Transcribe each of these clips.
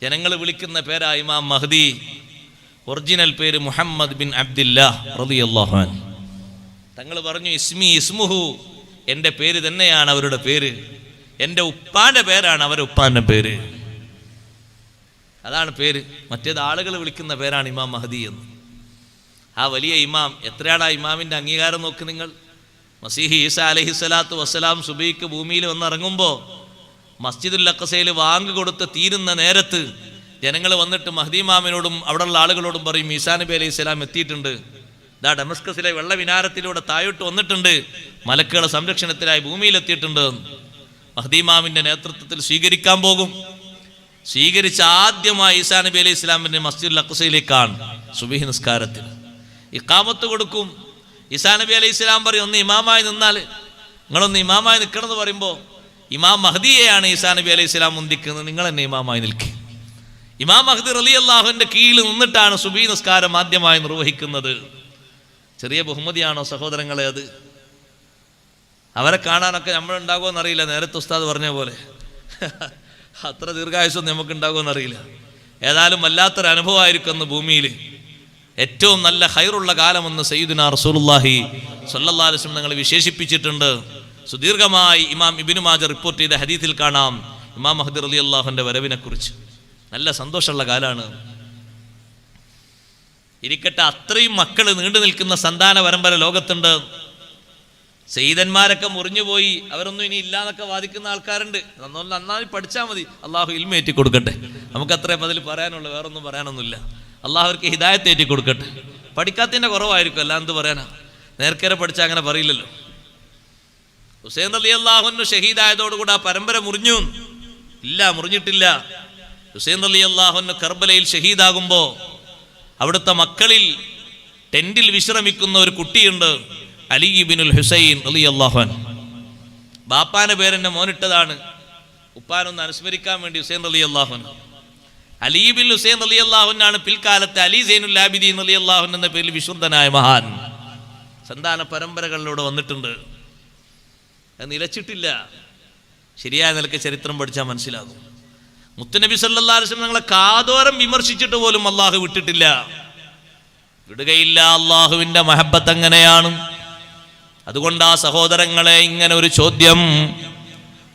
ജനങ്ങൾ വിളിക്കുന്ന പേരാ ഇമാം മഹ്ദി. ഒറിജിനൽ പേര് മുഹമ്മദ് ബിൻ അബ്ദില്ലാഹ് റളിയല്ലാഹു അൻഹു. തങ്ങൾ പറഞ്ഞു ഇസ്മുഹു, എൻ്റെ പേര് തന്നെയാണ് അവരുടെ പേര്, എൻ്റെ ഉപ്പാന്റെ പേരാണ് അവരുടെ ഉപ്പാന്റെ പേര്, അതാണ് പേര്. മറ്റേത് ആളുകൾ വിളിക്കുന്ന പേരാണ് ഇമാം മഹ്ദി എന്ന്. ആ വലിയ ഇമാം, എത്രയാണ് ആ ഇമാമിൻ്റെ അംഗീകാരം നോക്ക് നിങ്ങൾ. മസീഹി ഈസാ അലൈഹിസ്സലാത്തു വസ്സലാം സുബൈക്ക് ഭൂമിയിൽ വന്നിറങ്ങുമ്പോൾ മസ്ജിദുൽ അഖ്സയിൽ വാങ്ക് കൊടുത്ത് തീരുന്ന നേരത്ത് ജനങ്ങൾ വന്നിട്ട് മഹ്ദി ഇമാമിനോടും അവിടെയുള്ള ആളുകളോടും പറയും ഈസാ നബി അലൈഹി സ്വലാം എത്തിയിട്ടുണ്ട്, ദാ ഡമസ്കസിലെ വെള്ള വിനാരത്തിലൂടെ താഴോട്ട് വന്നിട്ടുണ്ട്, മലക്കുകളുടെ സംരക്ഷണത്തിലായി ഭൂമിയിലെത്തിയിട്ടുണ്ട്. മഹ്ദി ഇമാമിൻ്റെ നേതൃത്വത്തിൽ സ്വീകരിക്കാൻ പോകും. സ്വീകരിച്ച ആദ്യമായി ഈസാ നബി അലൈഹി ഇസ്ലാമിൻ്റെ മസ്ജിദുൽ അഖ്സയിലേക്കാണ് സുബഹി നിസ്കാരത്തിൽ. ഇഖാമത്ത് കൊടുക്കും. ഈസാ നബി അലൈഹി ഇസ്ലാം പറയും ഒന്ന് ഇമാമായി നിന്നാൽ, നിങ്ങളൊന്ന് ഇമാമായി നിൽക്കണം എന്ന് പറയുമ്പോൾ ഇമാം മഹ്ദിയെയാണ് ഈസാ നബി അലൈഹി ഇസ്ലാം മുന്തിക്കുന്നത്, നിങ്ങൾ എന്നെ ഇമാമായി നിൽക്കുക. ഇമാം മഹ്ദി റളിയല്ലാഹുവിൻ്റെ കീഴിൽ നിന്നിട്ടാണ് സുബഹി നിസ്കാരം ആദ്യമായി നിർവഹിക്കുന്നത്. ചെറിയ ബഹുമതിയാണോ സഹോദരങ്ങളെ അത്? അവരെ കാണാനൊക്കെ നമ്മളുണ്ടാകുമെന്നറിയില്ല. നേരത്തെ ഉസ്താദ് പറഞ്ഞ പോലെ അത്ര ദീർഘായുസ്സൊന്നും നമുക്കുണ്ടാകുമെന്നറിയില്ല. ഏതായാലും വല്ലാത്തൊരു അനുഭവമായിരിക്കും അന്ന് ഭൂമിയിൽ. ഏറ്റവും നല്ല ഖൈറുള്ള കാലമെന്ന് സയ്യിദുനാ റസൂലുള്ളാഹി സ്വല്ലല്ലാഹു അലൈഹി വസല്ലം തങ്ങൾ വിശേഷിപ്പിച്ചിട്ടുണ്ട്. സുദീർഘമായി ഇമാം ഇബ്നു മാജ റിപ്പോർട്ട് ചെയ്ത ഹദീസിൽ കാണാം ഇമാം മഹ്ദി റളിയല്ലാഹുവിൻ്റെ വരവിനെ കുറിച്ച്. നല്ല സന്തോഷമുള്ള കാലാണ്. ഇരിക്കട്ടെ, അത്രയും മക്കൾ നീണ്ടു നിൽക്കുന്ന സന്താന പരമ്പര ലോകത്തുണ്ട്. സെയ്തന്മാരൊക്കെ മുറിഞ്ഞുപോയി, അവരൊന്നും ഇനി ഇല്ല എന്നൊക്കെ വാദിക്കുന്ന ആൾക്കാരുണ്ട്. നന്നായി പഠിച്ചാൽ മതി, അള്ളാഹു ഇൽമ ഏറ്റി കൊടുക്കട്ടെ. നമുക്കത്രയും അതിൽ പറയാനുള്ളൂ, വേറൊന്നും പറയാനൊന്നുമില്ല. അള്ളാഹു അവർക്ക് ഹിദായത്ത് ഏറ്റി കൊടുക്കട്ടെ. പഠിക്കാത്തതിൻ്റെ കുറവായിരിക്കും, അല്ല എന്ത് പറയാനാ. നേർക്കേറെ പഠിച്ചാൽ അങ്ങനെ പറയില്ലല്ലോ. ഹുസൈൻ റളിയല്ലാഹു അൻഹു ഷഹീദായതോടുകൂടി ആ പരമ്പര മുറിഞ്ഞു? ഇല്ല, മുറിഞ്ഞിട്ടില്ല. ഹുസൈൻ റളിയല്ലാഹു അൻഹു കർബലയിൽ ഷഹീദാകുമ്പോൾ അവിടുത്തെ മക്കളിൽ ടെന്റിൽ വിശ്രമിക്കുന്ന ഒരു കുട്ടിയുണ്ട്, അലി ഇബ്നുൽ ഹുസൈൻ റളിയല്ലാഹു അൻഹു. ബാപ്പാന്റെ പേരെന്നെ മോനിട്ടതാണ്, ഉപ്പാനൊന്ന് അനുസ്മരിക്കാൻ വേണ്ടി ഹുസൈൻ റളിയല്ലാഹു അൻഹു. അലി ഇബ്നുൽ ഹുസൈൻ റളിയല്ലാഹു അൻഹു പിൽക്കാലത്ത് അലി സൈനുൽ ആബിദീൻ റളിയല്ലാഹു അൻഹു എന്ന പേരിൽ വിശുദ്ധനായ മഹാൻ. സന്താന പരമ്പരകളിലൂടെ വന്നിട്ടുണ്ട്, അത് നിലച്ചിട്ടില്ല. ശരിയായ നിലക്ക് ചരിത്രം പഠിച്ചാൽ മനസ്സിലാകും. മുത്തുനബി സല്ലല്ലാഹു അലൈഹി വസല്ലം ഞങ്ങളെ കാതോരം വിമർശിച്ചിട്ട് പോലും അള്ളാഹു വിട്ടിട്ടില്ല, വിടുകയില്ല. അള്ളാഹുവിൻ്റെ മഹബത്ത് അങ്ങനെയാണ്. അതുകൊണ്ട് ആ സഹോദരങ്ങളെ, ഇങ്ങനെ ഒരു ചോദ്യം,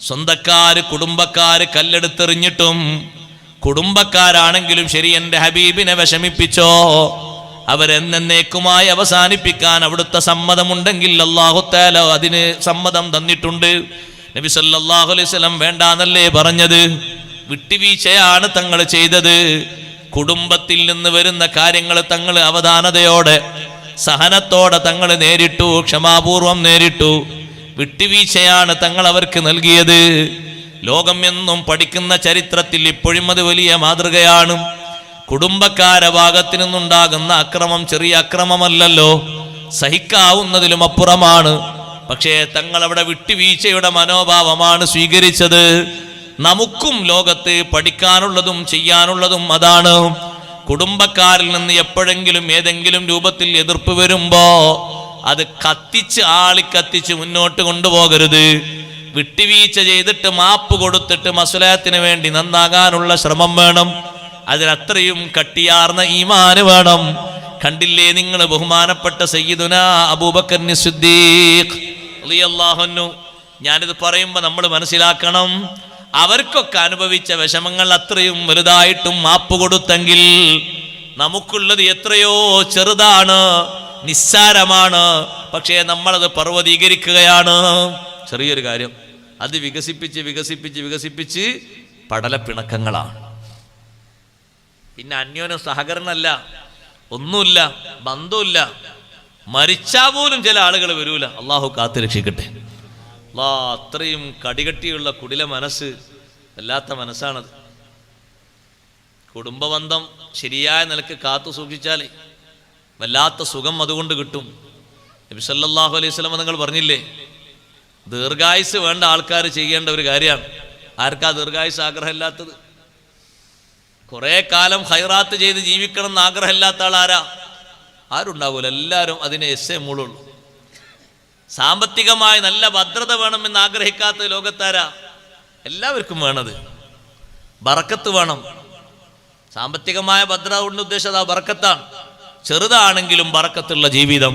സ്വന്തക്കാര് കുടുംബക്കാര് കല്ലെടുത്തെറിഞ്ഞിട്ടും കുടുംബക്കാരാണെങ്കിലും ശരി എൻ്റെ ഹബീബിനെ വിഷമിപ്പിച്ചോ, അവരെന്നേക്കുമായി അവസാനിപ്പിക്കാൻ അവിടുത്തെ സമ്മതമുണ്ടെങ്കിൽ അല്ലാഹു തആല അതിന് സമ്മതം തന്നിട്ടുണ്ട്. നബി സല്ലല്ലാഹു അലൈഹി വസല്ലം വേണ്ടാന്നല്ലേ പറഞ്ഞത്? വിട്ടുവീഴ്ചയാണ് തങ്ങൾ ചെയ്തത്. കുടുംബത്തിൽ നിന്ന് വരുന്ന കാര്യങ്ങൾ തങ്ങൾ അവധാനതയോടെ സഹനത്തോടെ തങ്ങൾ നേരിട്ടു, ക്ഷമാപൂർവം നേരിട്ടു. വിട്ടുവീഴ്ചയാണ് തങ്ങൾ അവർക്ക് നൽകിയത്. ലോകം എന്നും പഠിക്കുന്ന ചരിത്രത്തിൽ ഇപ്പോഴും അത് വലിയ മാതൃകയാണ്. കുടുംബക്കാരെ ഭാഗത്തു നിന്നുണ്ടാകുന്ന അക്രമം ചെറിയ അക്രമമല്ലല്ലോ, സഹിക്കാവുന്നതിലും അപ്പുറമാണ്. പക്ഷേ തങ്ങൾ അവിടെ വിട്ടുവീഴ്ചയുടെ മനോഭാവമാണ് സ്വീകരിച്ചത്. നമുക്കും ലോകത്ത് പഠിക്കാനുള്ളതും ചെയ്യാനുള്ളതും അതാണ്. കുടുംബക്കാരിൽ നിന്ന് എപ്പോഴെങ്കിലും ഏതെങ്കിലും രൂപത്തിൽ എതിർപ്പ് വരുമ്പോ അത് ആളിക്കത്തിച്ച് മുന്നോട്ട് കൊണ്ടുപോകരുത്. വിട്ടുവീഴ്ച ചെയ്തിട്ട് മാപ്പ് കൊടുത്തിട്ട് മസ്ലഹത്തിന് വേണ്ടി നന്നാകാനുള്ള ശ്രമം വേണം. അതിനത്രയും കട്ടിയാർന്ന ഈമാന് വേണം. കണ്ടില്ലേ നിങ്ങൾ ബഹുമാനപ്പെട്ട സയ്യിദുനാ അബൂബക്കർ സിദ്ദീഖ് റളിയല്ലാഹു അൻഹു. ഞാനിത് പറയുമ്പോൾ നമ്മൾ മനസ്സിലാക്കണം, അവർക്കൊക്കെ അനുഭവിച്ച വിഷമങ്ങൾ അത്രയും വലുതായിട്ടും മാപ്പ് കൊടുത്തെങ്കിൽ നമുക്കുള്ളത് എത്രയോ ചെറുതാണ്, നിസ്സാരമാണ്. പക്ഷേ നമ്മളത് പർവ്വതീകരിക്കുകയാണ്. ചെറിയൊരു കാര്യം അത് വികസിപ്പിച്ച് വികസിപ്പിച്ച് വികസിപ്പിച്ച് പടലപ്പിണക്കങ്ങളാണ്. പിന്നെ അന്യോന്യം സഹകരണമല്ല, ഒന്നുമില്ല, ബന്ധമില്ല. മരിച്ചാൽ പോലും ചില ആളുകൾ വരൂല. അള്ളാഹു കാത്തു രക്ഷിക്കട്ടെ. അത്രയും കടികട്ടിയുള്ള കുടില മനസ്സ്, വല്ലാത്ത മനസ്സാണത്. കുടുംബബന്ധം ശരിയായ നിലക്ക് കാത്തു സൂക്ഷിച്ചാലേ വല്ലാത്ത സുഖം അതുകൊണ്ട് കിട്ടും. നബി സല്ലല്ലാഹു അലൈഹി വസല്ലം നിങ്ങൾ പറഞ്ഞില്ലേ, ദീർഘായുസ് വേണ്ട ആൾക്കാർ ചെയ്യേണ്ട ഒരു കാര്യമാണ്. ആർക്കാ ദീർഘായുസ് ആഗ്രഹമില്ലാത്തത്? കുറെ കാലം ഖൈറാത്ത് ചെയ്ത് ജീവിക്കണം എന്ന് ആഗ്രഹമില്ലാത്ത ആളാരാ? ആരുണ്ടാവൂല. എല്ലാവരും അതിനെ എസ്സേ മൂളുള്ളൂ. സാമ്പത്തികമായി നല്ല ഭദ്രത വേണമെന്ന് ആഗ്രഹിക്കാത്ത ലോകത്താരാ? എല്ലാവർക്കും വേണത്. ബറക്കത്ത് വേണം. സാമ്പത്തികമായ ഭദ്രത കൊണ്ട് ഉദ്ദേശിച്ചത് ആ ബർക്കത്താണ്. ചെറുതാണെങ്കിലും ബർക്കത്തുള്ള ജീവിതം,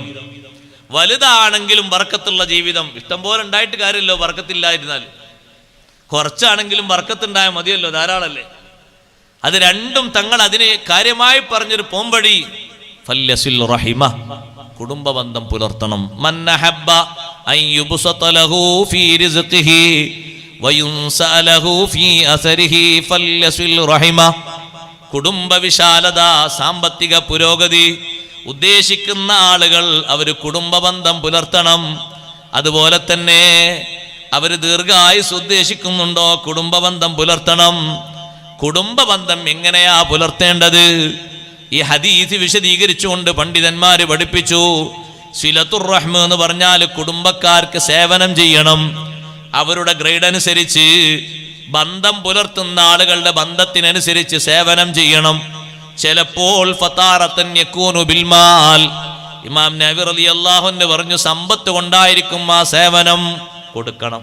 വലുതാണെങ്കിലും ബർക്കത്തുള്ള ജീവിതം. ഇഷ്ടം പോലെ ഉണ്ടായിട്ട് കാര്യമല്ലോ ബർക്കത്തില്ലായിരുന്നാൽ. കുറച്ചാണെങ്കിലും ബർക്കത്തുണ്ടായാൽ മതിയല്ലോ, ധാരാളല്ലേ. അത് രണ്ടും തങ്ങൾ അതിനെ കാര്യമായി പറഞ്ഞൊരു പോംവഴി. ഫല്യസിൽ റഹിമ, കുടുംബബന്ധം പുലർത്തണം. മൻ അഹബ്ബ അൻ യുബ്സത ലഹു ഫീ റിസ്ഖിഹി വയുൻസ ലഹു ഫീ അസരിഹി ഫല്യസിൽ റഹിമ. കുടുംബ വിശാലത, സാമ്പത്തിക പുരോഗതി ഉദ്ദേശിക്കുന്ന ആളുകൾ അവർ കുടുംബബന്ധം പുലർത്തണം. അതുപോലെ തന്നെ അവർ ദീർഘായുസ് ഉദ്ദേശിക്കുന്നുണ്ടോ, കുടുംബബന്ധം പുലർത്തണം. കുടുംബബന്ധം എങ്ങനെയാ പുലർത്തേണ്ടത്? ഈ ഹദീസ് വിശദീകരിച്ചുകൊണ്ട് പണ്ഡിതന്മാര് പഠിപ്പിച്ചു. സിലത്തുർ റഹ്മ എന്ന് പറഞ്ഞാൽ കുടുംബക്കാർക്ക് സേവനം ചെയ്യണം. അവരുടെ ഗ്രേഡ് അനുസരിച്ച്, ബന്ധം പുലർത്തുന്ന ആളുകളുടെ ബന്ധത്തിനനുസരിച്ച് സേവനം ചെയ്യണം. ചിലപ്പോൾ ഫതാറത്തൻ യകൂനു ബിൽമാൽ, ഇമാം നബി റളിയല്ലാഹു അൻഹു പറഞ്ഞു, സമ്പത്ത് കൊണ്ടായിരിക്കും ആ സേവനം. കൊടുക്കണം.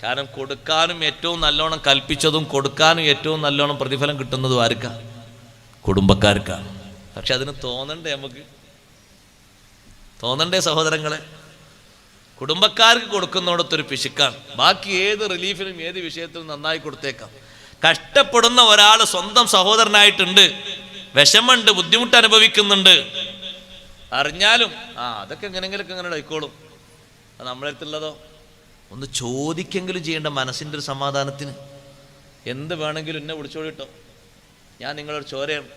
കാരണം കൊടുക്കാനും ഏറ്റവും നല്ലോണം കൽപ്പിച്ചതും കൊടുക്കാനും ഏറ്റവും നല്ലോണം പ്രതിഫലം കിട്ടുന്നതും ആർക്കാ? കുടുംബക്കാർക്കാണ്. പക്ഷെ അതിന് തോന്നണ്ടേ, നമുക്ക് തോന്നണ്ടേ സഹോദരങ്ങളെ? കുടുംബക്കാർക്ക് കൊടുക്കുന്നിടത്തൊരു പിശുക്കാണ്. ബാക്കി ഏത് റിലീഫിനും ഏത് വിഷയത്തിനും നന്നായി കൊടുത്തേക്കാം. കഷ്ടപ്പെടുന്ന ഒരാൾ സ്വന്തം സഹോദരനായിട്ടുണ്ട്, വിഷമുണ്ട്, ബുദ്ധിമുട്ട് അനുഭവിക്കുന്നുണ്ട്, അറിഞ്ഞാലും അതൊക്കെ എങ്ങനെങ്കിലൊക്കെ അങ്ങനെ ആയിക്കോളും. അത് നമ്മളെ അടുത്തുള്ളതോ ഒന്ന് ചോദിക്കെങ്കിലും ചെയ്യേണ്ട, മനസ്സിൻ്റെ ഒരു സമാധാനത്തിന്. എന്ത് വേണമെങ്കിലും എന്നെ വിളിച്ചോളിട്ടോ, ഞാൻ നിങ്ങളൊരു ചോരയാണ്,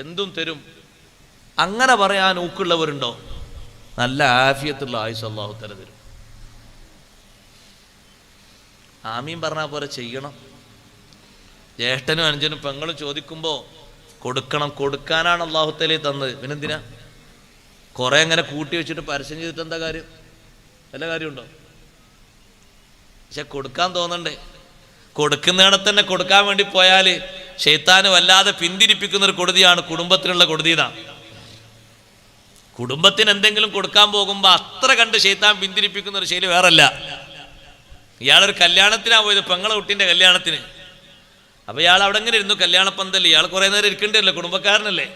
എന്തും തരും, അങ്ങനെ പറയാൻ ഊക്കുള്ളവരുണ്ടോ? നല്ല ആഫിയത്തുള്ള ആയുസ് അല്ലാഹു തആല തരും. ആമീൻ പറഞ്ഞാൽ പോലെ ചെയ്യണം. ജ്യേഷ്ഠനും അനുജനും പെങ്ങളും ചോദിക്കുമ്പോൾ കൊടുക്കണം. കൊടുക്കാനാണ് അല്ലാഹു തആല തന്നത്. പിന്നെന്തിനാ കുറെ അങ്ങനെ കൂട്ടി വെച്ചിട്ട് പരസ്യം ചെയ്തിട്ട് എന്താ കാര്യം? വല്ല കാര്യമുണ്ടോ? പക്ഷെ കൊടുക്കാൻ തോന്നണ്ടേ? കൊടുക്കുന്നിടത്ത് തന്നെ കൊടുക്കാൻ വേണ്ടി പോയാൽ ശൈത്താന് വല്ലാതെ പിന്തിരിപ്പിക്കുന്ന ഒരു കൊടുതിയാണ് കുടുംബത്തിനുള്ള കൊടുതി. കുടുംബത്തിന് എന്തെങ്കിലും കൊടുക്കാൻ പോകുമ്പോൾ അത്ര കണ്ട് ശൈത്താൻ പിന്തിരിപ്പിക്കുന്ന ഒരു ശൈലി വേറല്ല. ഇയാളൊരു കല്യാണത്തിനാണ് പോയത്, പെങ്ങളെ കുട്ടീൻ്റെ കല്യാണത്തിന്. അപ്പോൾ ഇയാൾ അവിടെ ഇങ്ങനെ ഇരുന്നു, കല്യാണപ്പന്തല്ലേ, ഇയാൾ കുറേ നേരം ഇരിക്കേണ്ടതല്ലേ, കുടുംബക്കാരനല്ലേ,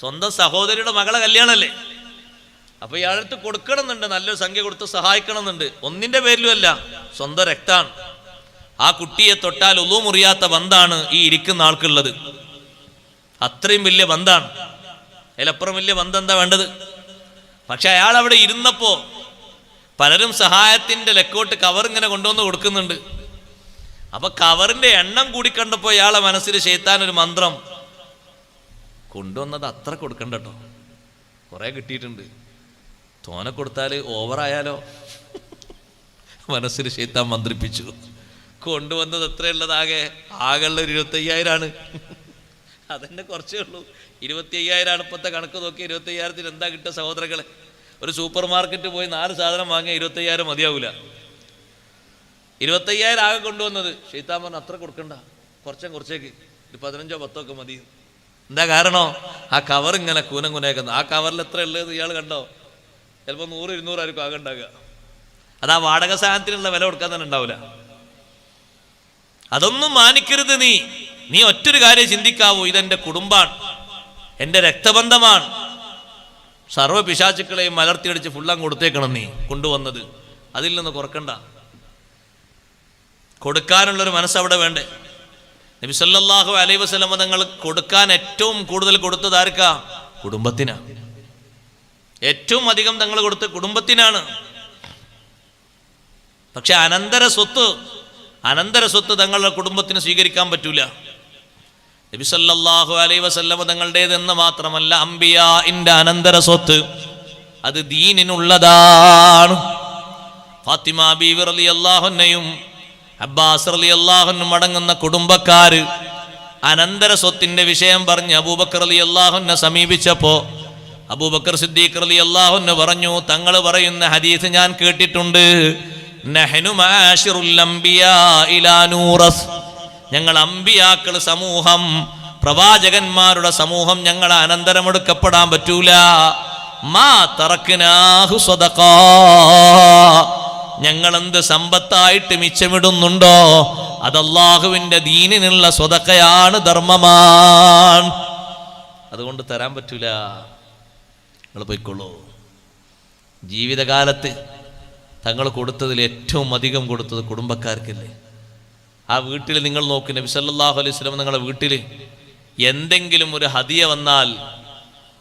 സ്വന്തം സഹോദരിയുടെ മകളെ കല്യാണമല്ലേ. അപ്പോൾ ഇയാളടുത്ത് കൊടുക്കണം എന്നുണ്ട്, നല്ലൊരു സംഖ്യ കൊടുത്ത് സഹായിക്കണം എന്നുണ്ട്. ഒന്നിൻ്റെ പേരിലും അല്ല, സ്വന്തം രക്താണ്. ആ കുട്ടിയെ തൊട്ടാൽ ഉളു മുറിയാത്ത ബന്ധാണ് ഈ ഇരിക്കുന്ന ആൾക്കുള്ളത്. അത്രയും വലിയ ബന്ധാണ്. അതിലപ്പുറം വലിയ ബന്ധം എന്താ വേണ്ടത്? പക്ഷെ അയാൾ അവിടെ ഇരുന്നപ്പോൾ പലരും സഹായത്തിൻ്റെ ലെക്കോട്ട് കവർ ഇങ്ങനെ കൊണ്ടുവന്ന് കൊടുക്കുന്നുണ്ട്. അപ്പൊ കവറിന്റെ എണ്ണം കൂടി കണ്ടപ്പോൾ ഇയാളെ മനസ്സിൽ ശൈത്താൻ ഒരു മന്ത്രം, കൊണ്ടുവന്നത് അത്ര കൊടുക്കണ്ട കേട്ടോ, കുറെ കിട്ടിയിട്ടുണ്ട്, തോനെ കൊടുത്താൽ ഓവറായാലോ. മനസ്സിൽ ശൈത്താൻ മന്ത്രിപ്പിച്ചു. കൊണ്ടുവന്നത് എത്രയുള്ളതാകെ? ആകെയുള്ള 25,000 അതെന്നെ കുറച്ചേ ഉള്ളൂ. 25,000 ഇപ്പോഴത്തെ കണക്ക് നോക്കി. 25,000 എന്താ കിട്ടുക സഹോദരങ്ങളെ? ഒരു സൂപ്പർ മാർക്കറ്റ് പോയി 4 സാധനം വാങ്ങിയ 25,000 മതിയാവൂല. 25,000 ആകെ കൊണ്ടുവന്നത്. ശൈത്താൻ പറഞ്ഞു അത്ര കൊടുക്കണ്ട, കുറച്ചേക്ക്, ഒരു 15 10 ഒക്കെ മതി. എന്താ കാരണോ? ആ കവർ ഇങ്ങനെ കൂനം കുനേക്കുന്നത്. ആ കവറിൽ എത്ര ഉള്ളത് ഇയാൾ കണ്ടോ? ചിലപ്പോൾ 100 200 ആയിരിക്കും ആകെ ഉണ്ടാകുക. അത് ആ വാടക സാധനത്തിനുള്ള വില കൊടുക്കാൻ തന്നെ ഉണ്ടാവില്ല. അതൊന്നും മാനിക്കരുത്. നീ ഒറ്റൊരു കാര്യം ചിന്തിക്കാവൂ, ഇതെന്റെ കുടുംബാണ്, എൻ്റെ രക്തബന്ധമാണ്. സർവ്വ പിശാചുക്കളെയും മലർത്തിയടിച്ച് ഫുള്ളം കൊടുത്തേക്കണം നീ കൊണ്ടുവന്നത്. അതിൽ നിന്ന് കുറക്കണ്ട. കൊടുക്കാനുള്ളൊരു മനസ്സവിടെ വേണ്ടേ? നബി സല്ലല്ലാഹു അലൈഹി വസല്ലം തങ്ങൾ കൊടുക്കാൻ ഏറ്റവും കൂടുതൽ കൊടുത്തത് ആർക്കാ? കുടുംബത്തിനാണ്. ഏറ്റവും അധികം തങ്ങൾ കൊടുത്ത കുടുംബത്തിനാണ്. പക്ഷെ അനന്തര സ്വത്ത് തങ്ങളുടെ കുടുംബത്തിന് സ്വീകരിക്കാൻ പറ്റൂല. നബി സല്ലല്ലാഹു അലൈഹി വസല്ലം തങ്ങളുടേതെന്ന് മാത്രമല്ല, അംബിയാഇന്റെ അനന്തര സ്വത്ത് അത് ദീനിനുള്ളതാണ്. ഫാത്തിമ ബീവി റളിയല്ലാഹു അൻഹയും അബ്ബാസ് റളിയല്ലാഹു അൻഹും അടങ്ങുന്ന കുടുംബക്കാര് അനന്തര സ്വത്തിന്റെ വിഷയം പറഞ്ഞ് അബൂബക്കർ റളിയല്ലാഹു അൻഹു സമീപിച്ചപ്പോൾ അബൂബക്കർ സിദ്ദീഖ് റളിയല്ലാഹു അൻഹു പറഞ്ഞു, തങ്ങൾ പറയുന്ന ഹദീസ് ഞാൻ കേട്ടിട്ടുണ്ട്, നഹ്നു മാശിറുൽ അംബിയാ ഇലാ നൂറസ്, ഞങ്ങൾ അമ്പിയാക്കൾ സമൂഹം, പ്രവാചകന്മാരുടെ സമൂഹം ഞങ്ങൾ അനന്തരമെടുക്കപ്പെടാൻ പറ്റൂല. മാ തറക്നാഹു സദഖാ, ഞങ്ങൾ എന്ത് സമ്പത്തായിട്ട് മിച്ചമിടുന്നുണ്ടോ അത് അല്ലാഹുവിന്റെ ദീനിനുള്ള സ്വതക്കയാണ്, ധർമ്മമാണ്. അതുകൊണ്ട് തരാൻ പറ്റൂല, നിങ്ങൾ പോയിക്കൊള്ളൂ. ജീവിതകാലത്ത് തങ്ങൾ കൊടുത്തതിൽ ഏറ്റവും അധികം കൊടുത്തത് കുടുംബക്കാർക്കല്ലേ. ആ വീട്ടിൽ നിങ്ങൾ നോക്ക്, നബി സല്ലല്ലാഹു അലൈഹി വസല്ലം നിങ്ങളുടെ വീട്ടിൽ എന്തെങ്കിലും ഒരു ഹദിയ വന്നാൽ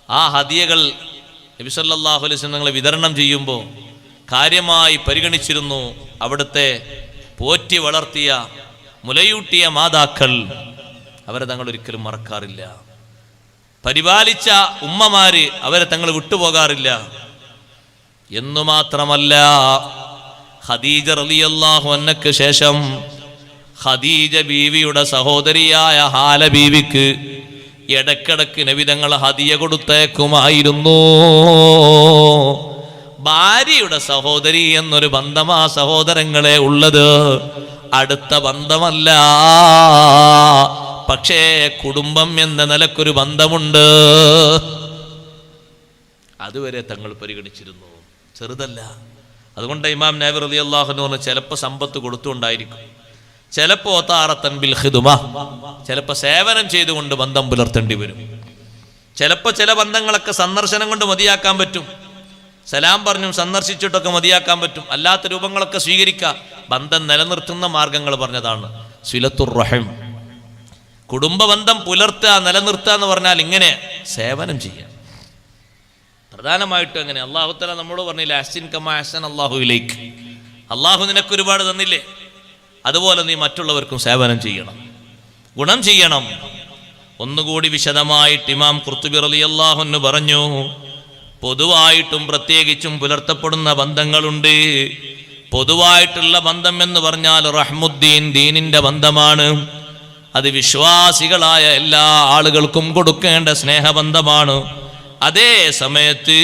ആ ഹദിയകൾ നബി സല്ലല്ലാഹു അലൈഹി വസല്ലം നിങ്ങളെ വിതരണം ചെയ്യുമ്പോൾ കാര്യമായി പരിഗണിച്ചിരുന്നു. അവിടുത്തെ പോറ്റി വളർത്തിയ മുലയൂട്ടിയ മാതാക്കൾ, അവരെ തങ്ങൾ ഒരിക്കലും മറക്കാറില്ല. പരിപാലിച്ച ഉമ്മമാര്, അവരെ തങ്ങൾ വിട്ടുപോകാറില്ല. എന്നു മാത്രമല്ല, ഖദീജ റളിയല്ലാഹു അൻഹയ്ക്ക് ശേഷം ഖദീജ ബീവിയുടെ സഹോദരിയായ ഹാല ബീവിക്ക് ഇടക്കിടക്ക് നബി തങ്ങൾ ഹദിയ കൊടുത്തേക്കുമായിരുന്നു. ഭാര്യയുടെ സഹോദരി എന്നൊരു ബന്ധമാ സഹോദരങ്ങളെ ഉള്ളത്, അടുത്ത ബന്ധമല്ല. പക്ഷേ കുടുംബം എന്ന നിലക്കൊരു ബന്ധമുണ്ട്. അതുവരെ തങ്ങൾ പരിഗണിച്ചിരുന്നു, ചെറുതല്ല. അതുകൊണ്ട് ഇമാം നവവി റളിയല്ലാഹു അൻഹു പറഞ്ഞു, ചിലപ്പോൾ സമ്പത്ത് കൊടുത്തുകൊണ്ടായിരിക്കും, ചിലപ്പോൾ ഒതാറത്തൻ ബിൽ ഖിദ്മ, ചിലപ്പോൾ സേവനം ചെയ്തുകൊണ്ട് ബന്ധം പുലർത്തേണ്ടി വരും. ചിലപ്പോൾ ചില ബന്ധങ്ങളൊക്കെ സന്ദർശനം കൊണ്ട് മതിയാക്കാൻ പറ്റും, സലാം പറഞ്ഞും സന്ദർശിച്ചിട്ടൊക്കെ മതിയാക്കാൻ പറ്റും. അല്ലാത്ത രൂപങ്ങളൊക്കെ സ്വീകരിക്കുക. ബന്ധം നിലനിർത്തുന്ന മാർഗങ്ങൾ പറഞ്ഞതാണ് സിലത്തുർ റഹിം. കുടുംബ ബന്ധം പുലർത്തുക, നിലനിർത്തുക എന്ന് പറഞ്ഞാൽ ഇങ്ങനെ സേവനം ചെയ്യുക. പ്രധാനമായിട്ടും അങ്ങനെ അല്ലാഹു തആല നമ്മോട് പറഞ്ഞില്ല, അഹ്സിൻ കമാ അഹ്സന അല്ലാഹു ഇലൈക്. അല്ലാഹു നിനക്ക് ഒരുപാട് തന്നില്ലേ, അതുപോലെ നീ മറ്റുള്ളവർക്കും സേവനം ചെയ്യണം, ഗുണം ചെയ്യണം. ഒന്നുകൂടി വിശദമായിട്ട് ഇമാം ഖുർത്തുബി റളിയല്ലാഹു അൻഹു പറഞ്ഞു, പൊതുവായിട്ടും പ്രത്യേകിച്ചും പുലർത്തപ്പെടുന്ന ബന്ധങ്ങളുണ്ട്. പൊതുവായിട്ടുള്ള ബന്ധം എന്ന് പറഞ്ഞാൽ റഹ്മുദ്ദീൻ, ദീനിന്റെ ബന്ധമാണ്. അത് വിശ്വാസികളായ എല്ലാ ആളുകൾക്കും കൊടുക്കേണ്ട സ്നേഹബന്ധമാണ്. അതേ സമയത്ത്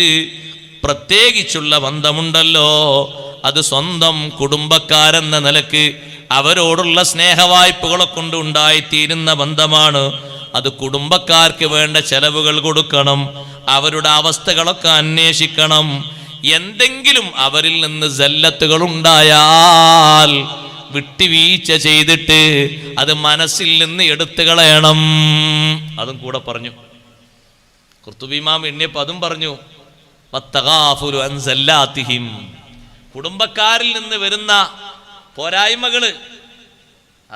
പ്രത്യേകിച്ചുള്ള ബന്ധമുണ്ടല്ലോ, അത് സ്വന്തം കുടുംബക്കാരെന്ന നിലക്ക് അവരോടുള്ള സ്നേഹവായ്പകളെ കൊണ്ട് ഉണ്ടായിത്തീരുന്ന ബന്ധമാണ്. അത് കുടുംബക്കാർക്ക് വേണ്ട ചെലവുകൾ കൊടുക്കണം, അവരുടെ അവസ്ഥകളൊക്കെ അന്വേഷിക്കണം. എന്തെങ്കിലും അവരിൽ നിന്ന് സല്ലത്തുകൾ ഉണ്ടായാൽ വിട്ടുവീഴ്ച ചെയ്തിട്ട് അത് മനസ്സിൽ നിന്ന് എടുത്തു കളയണം. അതും കൂടെ പറഞ്ഞു. ഖുർത്തുബി ഇമാം എണ്ണിയപ്പോൾ അതും പറഞ്ഞു, വത്തഗാഫുലു അൻ സല്ലാത്തിഹിം. കുടുംബക്കാരിൽ നിന്ന് വരുന്ന പോരായ്മകള്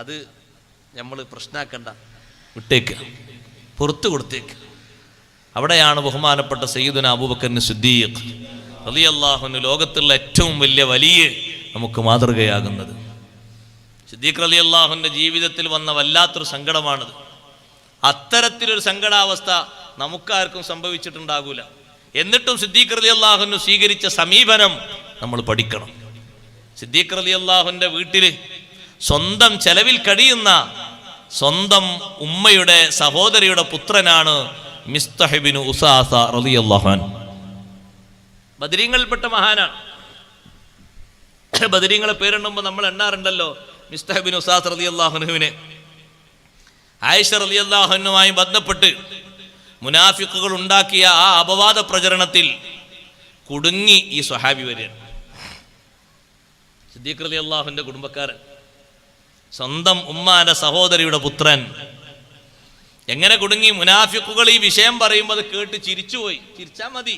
അത് നമ്മൾ പ്രശ്നമാക്കണ്ട, വിട്ടേക്ക്, പുറത്തു കൊടുത്തേക്ക്. അവിടെയാണ് ബഹുമാനപ്പെട്ട സയ്യിദുന അബൂബക്കർ സിദ്ദീഖ് റളിയല്ലാഹു അൻഹു ലോകത്തുള്ള ഏറ്റവും വലിയ നമുക്ക് മാതൃകയാകുന്നത്. സിദ്ദീഖ് റളിയല്ലാഹുവിന്റെ ജീവിതത്തിൽ വന്ന വല്ലാത്തൊരു സങ്കടമാണത്. അത്തരത്തിലൊരു സങ്കടാവസ്ഥ നമുക്കാർക്കും സംഭവിച്ചിട്ടുണ്ടാകൂല. എന്നിട്ടും സിദ്ദീഖ് റളിയല്ലാഹു അൻഹു സ്വീകരിച്ച സമീപനം നമ്മൾ പഠിക്കണം. സിദ്ദീഖ് റളിയല്ലാഹുവിന്റെ വീട്ടിൽ സ്വന്തം ചെലവിൽ കഴിയുന്ന സ്വന്തം ഉമ്മയുടെ സഹോദരിയുടെ പുത്രനാണ് മിസ്തഹ് ഇബ്നു ഉസാസ റളിയല്ലാഹു അൻഹു. ബദരീങ്ങളിൽപ്പെട്ട മഹാനാണ്. ബദരീങ്ങളെ പേരെണ്ണുമ്പോൾ നമ്മൾ എണ്ണാറുണ്ടല്ലോ മിസ്തഹ് ഇബ്നു ഉസാസ റളിയല്ലാഹു അൻഹുവിനെ. ആയിഷ റളിയല്ലാഹു അൻഹയുമായി ബന്ധപ്പെട്ട് മുനാഫിക്കുകൾ ഉണ്ടാക്കിയ ആ അപവാദ പ്രചരണത്തിൽ കുടുങ്ങി ഈ സ്വഹാബി വരെയാണ്. സിദ്ദീഖ് റളിയല്ലാഹുവിന്റെ കുടുംബക്കാരൻ, സ്വന്തം ഉമ്മാന്റെ സഹോദരിയുടെ പുത്രൻ. എങ്ങനെ കുടുങ്ങി? മുനാഫിക്കുകൾ ഈ വിഷയം പറയുമ്പോൾ അത് കേട്ട് ചിരിച്ചുപോയി. ചിരിച്ചാ മതി,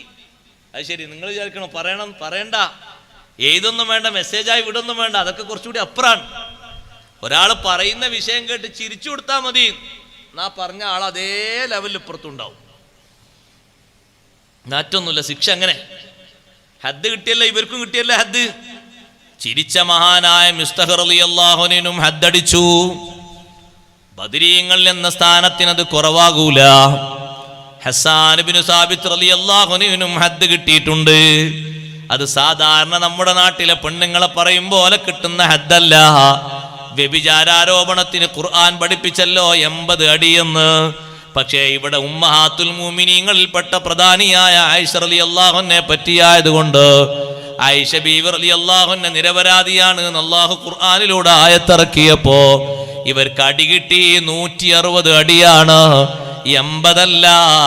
അത് ശരി. നിങ്ങൾ വിചാരിക്കണം പറയണ്ട, എഴുതൊന്നും വേണ്ട, മെസ്സേജായി വിടൊന്നും വേണ്ട, അതൊക്കെ കുറച്ചുകൂടി അപ്പുറാണ്. ഒരാൾ പറയുന്ന വിഷയം കേട്ട് ചിരിച്ചു കൊടുത്താൽ മതി, എന്നാ പറഞ്ഞ ആൾ അതേ ലെവലിൽ ഇപ്പുറത്തുണ്ടാവും. മാറ്റൊന്നുമില്ല. ശിക്ഷ അങ്ങനെ ഹദ് കിട്ടിയല്ല, ഇവർക്കും കിട്ടിയല്ല ഹദ്. ചിരിച്ച മഹാനായ മിസ്തഹ് റളിയല്ലാഹു അൻഹുവിനും ഹദ്ദടിച്ചു. ബദരീങ്ങൾ എന്ന സ്ഥാനത്തിനത് കുറവാകൂല. ഹസ്സാൻ ഇബ്നു സാബിത്ത് റളിയല്ലാഹു അൻഹുവിനും ഹദ് കിട്ടിയിട്ടുണ്ട്. അത് സാധാരണ നമ്മുടെ നാട്ടിലെ പെണ്ണുങ്ങളെ പറയും പോലെ കിട്ടുന്ന ഹദ്ദല്ല. വ്യഭിചാരോപണത്തിന് ഖുർആൻ പഠിപ്പിച്ചല്ലോ 80 അടിയെന്ന്. പക്ഷേ ഇവിടെ ഉമ്മഹാത്തുൽ മുഅ്മിനീങ്ങളിൽപ്പെട്ട പ്രധാനിയായ ആയിഷ റളിയല്ലാഹു അൻഹയെ പറ്റിയായതുകൊണ്ട് ആയിഷ ബീവി റളിയല്ലാഹു അൻഹ നിരപരാധിയാണ് എന്ന് അല്ലാഹു ഖുർആനിലൂടെ ആയത്തിറക്കിയപ്പോ ഇവർക്ക് അടി കിട്ടി 160 അടിയാണ്. 80 അല്ല,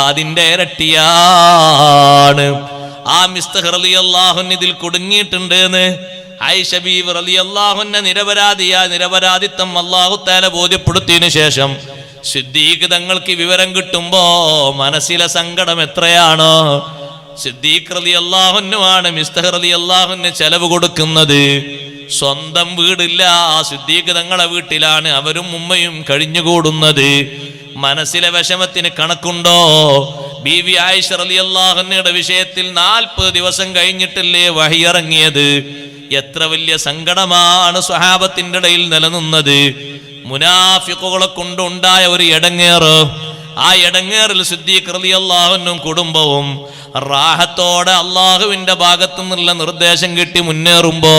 അതിന്റെ ഇരട്ടിയാണ്. ആ മിസ്തഹ് റളിയല്ലാഹു അൻഹു ഇതിൽ കുടുങ്ങിയിട്ടുണ്ട് എന്ന് ആയിഷ ബീവി റളിയല്ലാഹു അൻഹ നിരപരാധിത്വം അല്ലാഹു തആല ബോധ്യപ്പെടുത്തിയതിനു ശേഷം സിദ്ദീഖ് തങ്ങൾക്ക് വിവരം കിട്ടുമ്പോ മനസ്സിലെ സങ്കടം എത്രയാണ്. സിദ്ദീഖ് റളിയല്ലാഹു അൻഹു ആണ് മിസ്തഹ് റളിയല്ലാഹു അൻഹു ചെലവ് കൊടുക്കുന്നത്. സ്വന്തം വീടില്ല, സിദ്ദീഖ് തങ്ങളെ വീട്ടിലാണ് അവരും ഉമ്മയും കഴിഞ്ഞുകൂടുന്നത്. മനസ്സിലെ വിഷമത്തിന് കണക്കുണ്ടോ? ബീവി ആയിഷ റളിയല്ലാഹു അൻഹയുടെ വിഷയത്തിൽ 40 ദിവസം കഴിഞ്ഞിട്ടല്ലേ വഹി ഇറങ്ങിയത്. എത്ര വലിയ സങ്കടമാണ് സ്വഹാബത്തിന്റെ ഇടയിൽ നിലനിന്നത്. മുനാഫിഖുകളെ കൊണ്ടുണ്ടായ ഒരു ഇടങ്ങേറ്, ആ ഇടങ്ങേറിൽ സിദ്ദീഖ് റളിയല്ലാഹു അൻഹും കുടുംബവും റാഹത്തോടെ അള്ളാഹുവിന്റെ ഭാഗത്തു നിന്നുള്ള നിർദ്ദേശം കിട്ടി മുന്നേറുമ്പോ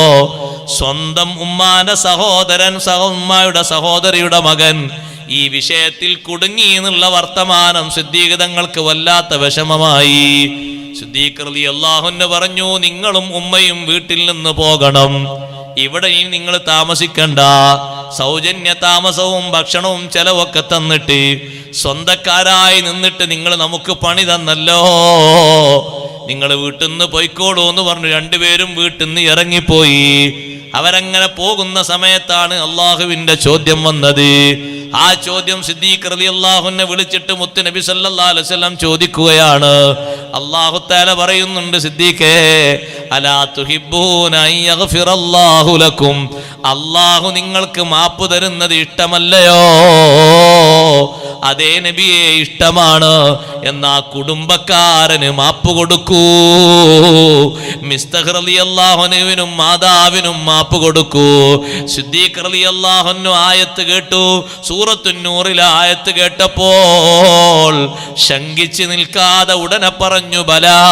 സ്വന്തം ഉമ്മാന്റെ സഹോദരൻ ഉമ്മായുടെ സഹോദരിയുടെ മകൻ ഈ വിഷയത്തിൽ കുടുങ്ങി എന്നുള്ള വർത്തമാനം സിദ്ദീഖ് തങ്ങൾക്ക് വല്ലാത്ത വിഷമമായി. സിദ്ദീഖ് റളിയല്ലാഹു അൻഹു പറഞ്ഞു, നിങ്ങളും ഉമ്മയും വീട്ടിൽ നിന്ന് പോകണം, ഇവിടെ ഇനി നിങ്ങൾ താമസിക്കണ്ട. സൗജന്യ താമസവും ഭക്ഷണവും ചെലവൊക്കെ തന്നിട്ട് സ്വന്തക്കാരായി നിന്നിട്ട് നിങ്ങൾ നമുക്ക് പണി തന്നല്ലോ, നിങ്ങൾ വീട്ടിൽ നിന്ന് പോയിക്കോളൂ എന്ന് പറഞ്ഞു. രണ്ടുപേരും വീട്ടിൽ നിന്ന് ഇറങ്ങിപ്പോയി. അവരങ്ങനെ പോകുന്ന സമയത്താണ് അള്ളാഹുവിന്റെ ചോദ്യം വന്നത്. ആ ചോദ്യം സിദ്ദീഖ് റളിയല്ലാഹു അൻഹു വിളിച്ചിട്ട് മുത്ത് നബി സല്ലല്ലാഹു അലൈഹി വസല്ലം ചോദിക്കുകയാണ്. അല്ലാഹു തആല പറയുന്നുണ്ട്, സിദ്ദീഖേ അലാ തുഹിബ്ബൂന അൻ യഗ്ഫിറല്ലാഹു ലക്കും, അല്ലാഹു നിങ്ങൾക്ക് മാപ്പ് തരുന്നത് ഇഷ്ടമല്ലയോ? അതേ നബിയെ, ഇഷ്ടമാണ്. എന്നാ കുടുംബക്കാരന് മാപ്പ് കൊടുക്കൂ. മിസ്തഹ് റളിയല്ലാഹു അൻഹുവിനും മാതാവിനും മാപ്പ് കൊടുക്കൂ. സിദ്ദീഖ് റളിയല്ലാഹു അൻഹു ആയത്ത് കേട്ടു. സൂറത്തുൻ നൂറിലെ ആയത്ത് കേട്ടപ്പോൾ ശങ്കിച്ച് നിൽക്കാതെ ഉടനെ പറഞ്ഞു, ബലാ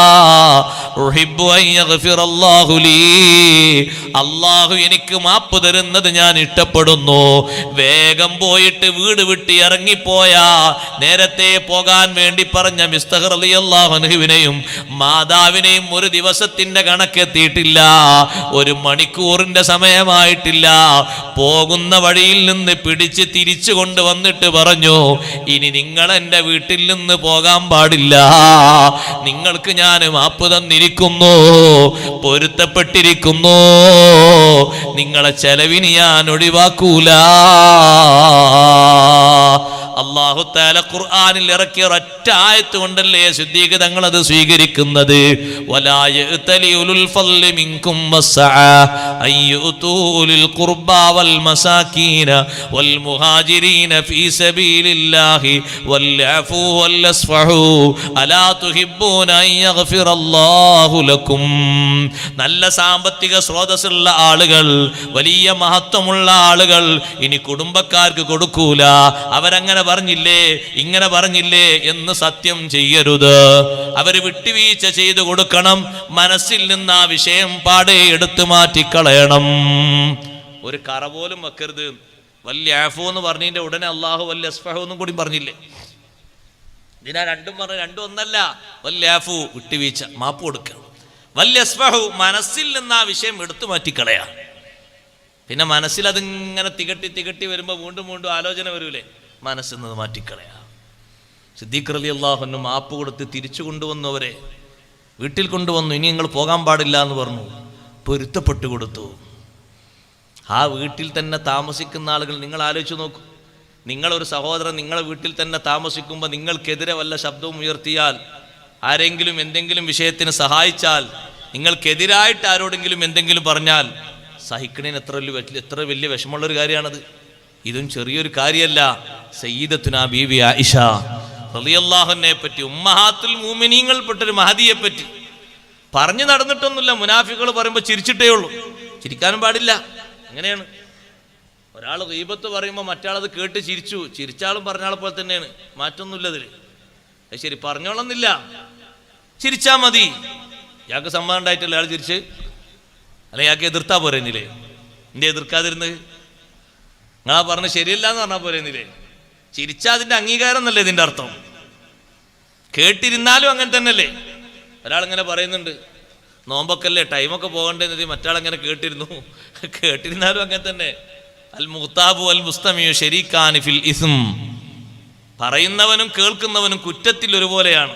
ഉഹിബ്ബു അൻ യഗ്ഫിറല്ലാഹു ലീ, അല്ലാഹു എനിക്ക് മാപ്പ് തരുന്നത് ഞാൻ ഇഷ്ടപ്പെടുന്നു. വേഗം പോയിട്ട് വീട് വിട്ട് ഇറങ്ങിപ്പോയ നേരത്തെ പോകാൻ വേണ്ടി പറഞ്ഞ മിസ്തഹ് റളിയല്ലാഹു അൻഹുവിനെയും മാതാവിനെയും ഒരു ദിവസത്തിന്റെ കണക്കെത്തിയിട്ടില്ല, ഒരു മണിക്കൂറിന്റെ സമയമായിട്ടില്ല. പോകുന്ന വഴിയിൽ നിന്ന് പിടിച്ച് തിരിച്ചു കൊണ്ടുവന്നിട്ട് പറഞ്ഞു, ഇനി നിങ്ങൾ എൻ്റെ വീട്ടിൽ നിന്ന് പോകാൻ പാടില്ല, നിങ്ങൾക്ക് ഞാൻ മാപ്പ് തന്നിരിക്കുന്നു, പൊരുത്തപ്പെട്ടിരിക്കുന്നു, നിങ്ങളെ ചെലവിന് ഞാൻ ഒഴിവാക്കൂല. അല്ലാഹു തആല ഖുർആനിൽ ഇറക്കിയ ഒരൊറ്റ ആയത്ത് കൊണ്ടല്ലേ സിദ്ദീഖ് തങ്ങൾ അത് സ്വീകരിക്കുന്നത്. വലാ യഅ്തലി ഉലുൽ ഫളി മിൻകും വസ്സഅ അയ്യുതു ഉലിൽ ഖുർബാ വൽ മസാകീന വൽ മുഹാജിരീന ഫീ സബീലില്ലാഹി വൽഅഫു വൽഅസ്ഫഹു അലാ തുഹിബ്ബൂന അൻ യഗ്ഫിറല്ലാഹു ലക്കും. നല്ല സാമ്പത്തിക സ്രോതസ്സുള്ള ആളുകൾ, വലിയ മഹത്വമുള്ള ആളുകൾ ഇനി കുടുംബക്കാർക്ക് കൊടുക്കൂല. അവരങ്ങനെ പറഞ്ഞില്ലേ, ഇങ്ങനെ പറഞ്ഞില്ലേ എന്ന് സത്യം ചെയ്യരുത്. അവര് വിട്ടുവീഴ്ച ചെയ്തു കൊടുക്കണം. മനസ്സിൽ നിന്ന് ആ വിഷയം പാടെ എടുത്തു മാറ്റിക്കളയണം. ഒരു കറ പോലും വെക്കരുത്. വല്യ ആഫു എന്ന് പറഞ്ഞതിന്റെ ഉടനെ അള്ളാഹു വല്യ അസ്ഫഹു എന്നും കൂടി പറഞ്ഞില്ലേ? ഇതിനാ രണ്ടും പറഞ്ഞ രണ്ടും ഒന്നല്ല. വല്യ ആഫു വിട്ടുവീഴ്ച, മാപ്പ് കൊടുക്കണം. വല്യ അസ്ഫഹു മനസ്സിൽ നിന്ന് ആ വിഷയം എടുത്തു മാറ്റിക്കളയാ. പിന്നെ മനസ്സിൽ അതിങ്ങനെ തികട്ടി വരുമ്പോൾ വീണ്ടും വീണ്ടും ആലോചന വരൂലേ? മനസ്സിൽ നിന്ന് മാറ്റിക്കളയാ. സിദ്ദീഖ് റളിയല്ലാഹു അൻഹു മാപ്പ് കൊടുത്ത് തിരിച്ചു കൊണ്ടുവന്നു. അവരെ വീട്ടിൽ കൊണ്ടുവന്നു. ഇനി നിങ്ങൾ പോകാൻ പാടില്ല എന്ന് പറഞ്ഞു. പൊരുത്തപ്പെട്ടു കൊടുത്തു. ആ വീട്ടിൽ തന്നെ താമസിക്കുന്ന ആളുകൾ നിങ്ങൾ ആലോചിച്ച് നോക്കൂ. നിങ്ങളൊരു സഹോദരൻ നിങ്ങളെ വീട്ടിൽ തന്നെ താമസിക്കുമ്പോൾ നിങ്ങൾക്കെതിരെ വല്ല ശബ്ദവും ഉയർത്തിയാൽ, ആരെങ്കിലും എന്തെങ്കിലും വിഷയത്തിന് സഹായിച്ചാൽ, നിങ്ങൾക്കെതിരായിട്ട് ആരോടെങ്കിലും എന്തെങ്കിലും പറഞ്ഞാൽ സഹിക്കണേന് എത്ര വലിയ വിഷമമുള്ളൊരു കാര്യമാണത്. ഇതും ചെറിയൊരു കാര്യമല്ല. സയ്യിദത്തുനാ ബീവി ആയിഷ റളിയല്ലാഹു അൻഹയെ പറ്റി, ഉമ്മഹാത്തുൽ മുഅ്മിനീങ്ങൾ പെട്ടൊരു മഹദിയെ പറ്റി പറഞ്ഞു നടന്നിട്ടൊന്നുമില്ല. മുനാഫിക്കുകൾ പറയുമ്പോൾ ചിരിച്ചിട്ടേ ഉള്ളൂ. ചിരിക്കാനും പാടില്ല. അങ്ങനെയാണ്. ഒരാൾ ഗീബത്ത് പറയുമ്പോൾ മറ്റാളത് കേട്ട് ചിരിച്ചാളും പറഞ്ഞാളെ പോലെ തന്നെയാണ്. മാറ്റൊന്നുമില്ല അതിൽ. ശരി, പറഞ്ഞോളന്നില്ല, ചിരിച്ചാ മതി. ഇയാൾക്ക് സമ്മതം ഉണ്ടായിട്ടില്ല അയാൾ ചിരിച്ച്, അല്ലെ ഇയാൾക്ക് എതിർത്താ പോരെന്നില്ലേ? എന്റെ എതിർക്കാതിരുന്നത് നിങ്ങളാ പറഞ്ഞ് ശരിയല്ല എന്ന് പറഞ്ഞാൽ പോരെന്നില്ലേ? ചിരിച്ചാ അതിന്റെ അംഗീകാരം എന്നല്ലേ ഇതിന്റെ അർത്ഥം? കേട്ടിരുന്നാലും അങ്ങനെ തന്നെയല്ലേ? ഒരാളിങ്ങനെ പറയുന്നുണ്ട്, നോമ്പൊക്കെ അല്ലേ, ടൈമൊക്കെ പോകണ്ടേന്നത്, മറ്റാളെങ്ങനെ കേട്ടിരുന്നു. കേട്ടിരുന്നാലും അങ്ങനെ തന്നെ. അൽ മുഖ്താബു അൽ മുസ്തമിയു ശരീക്കാനി ഫിൽ ഇസ്ം. പറയുന്നവനും കേൾക്കുന്നവനും കുറ്റത്തിൽ ഒരുപോലെയാണ്,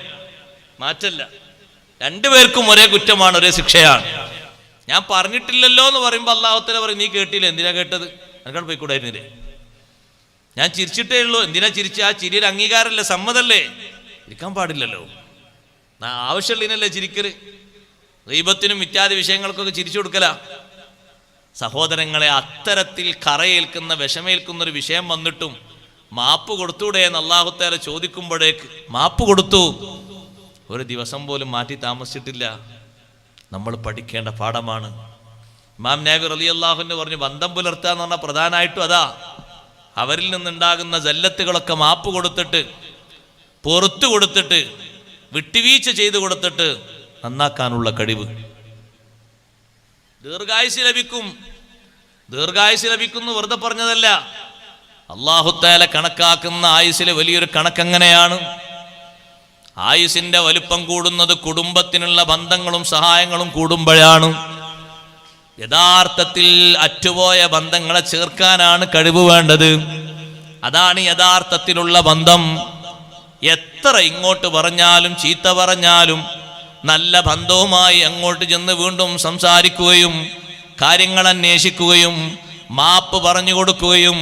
മാറ്റല്ല. രണ്ടുപേർക്കും ഒരേ കുറ്റമാണ്, ഒരേ ശിക്ഷയാണ്. ഞാൻ പറഞ്ഞിട്ടില്ലല്ലോ എന്ന് പറയുമ്പോൾ അല്ലാഹു തആല പറയും, നീ കേട്ടില്ല, എന്തിനാ കേട്ടത്? എനിക്കാണ് പോയിക്കൂടായിരുന്നില്ലേ? ഞാൻ ചിരിച്ചിട്ടേ ഉള്ളൂ, എന്തിനാ ചിരിച്ച? ആ ചിരിയുടെ അംഗീകാരമല്ലേ, സമ്മതല്ലേ? ഇരിക്കാൻ പാടില്ലല്ലോ, ആവശ്യമുള്ളതിനല്ലേ ചിരിക്കല്. ഗീബത്തിനും ഇത്യാദി വിഷയങ്ങൾക്കൊക്കെ ചിരിച്ചു കൊടുക്കല. സഹോദരങ്ങളെ, അത്തരത്തിൽ കറയേൽക്കുന്ന വിഷമേൽക്കുന്നൊരു വിഷയം വന്നിട്ടും മാപ്പ് കൊടുത്തൂടെ എന്ന് അല്ലാഹു തആല ചോദിക്കുമ്പോഴേക്ക് മാപ്പ് കൊടുത്തു. ഒരു ദിവസം പോലും മാറ്റി താമസിച്ചിട്ടില്ല. നമ്മൾ പഠിക്കേണ്ട പാഠമാണ്. ഇമാം നബി റളിയല്ലാഹു അൻഹു പറഞ്ഞു, ബന്ധം പുലർത്തുക എന്ന് പറഞ്ഞാൽ പ്രധാനമായിട്ടും അതാ. അവരിൽ നിന്നുണ്ടാകുന്ന ജല്ലത്തുകളൊക്കെ മാപ്പ് കൊടുത്തിട്ട്, പുറത്തു കൊടുത്തിട്ട്, വിട്ടുവീഴ്ച ചെയ്തു കൊടുത്തിട്ട് നന്നാക്കാനുള്ള കഴിവ്. ദീർഘായുസ് ലഭിക്കും. ദീർഘായുസ് ലഭിക്കുന്നു വെറുതെ പറഞ്ഞതല്ല. അല്ലാഹു തആല കണക്കാക്കുന്ന ആയുസ്സിലെ വലിയൊരു കണക്കെങ്ങനെയാണ്? ആയുസിന്റെ വലുപ്പം കൂടുന്നത് കുടുംബത്തിനുള്ള ബന്ധങ്ങളും സഹായങ്ങളും കൂടുമ്പോഴാണ്. യഥാർത്ഥത്തിൽ അറ്റുപോയ ബന്ധങ്ങളെ ചേർക്കാനാണ് കഴിവ് വേണ്ടത്. അതാണ് യഥാർത്ഥത്തിലുള്ള ബന്ധം. എത്ര ഇങ്ങോട്ട് പറഞ്ഞാലും ചീത്ത പറഞ്ഞാലും നല്ല ബന്ധവുമായി അങ്ങോട്ട് ചെന്ന് വീണ്ടും സംസാരിക്കുകയും കാര്യങ്ങൾ അന്വേഷിക്കുകയും മാപ്പ് പറഞ്ഞു കൊടുക്കുകയും,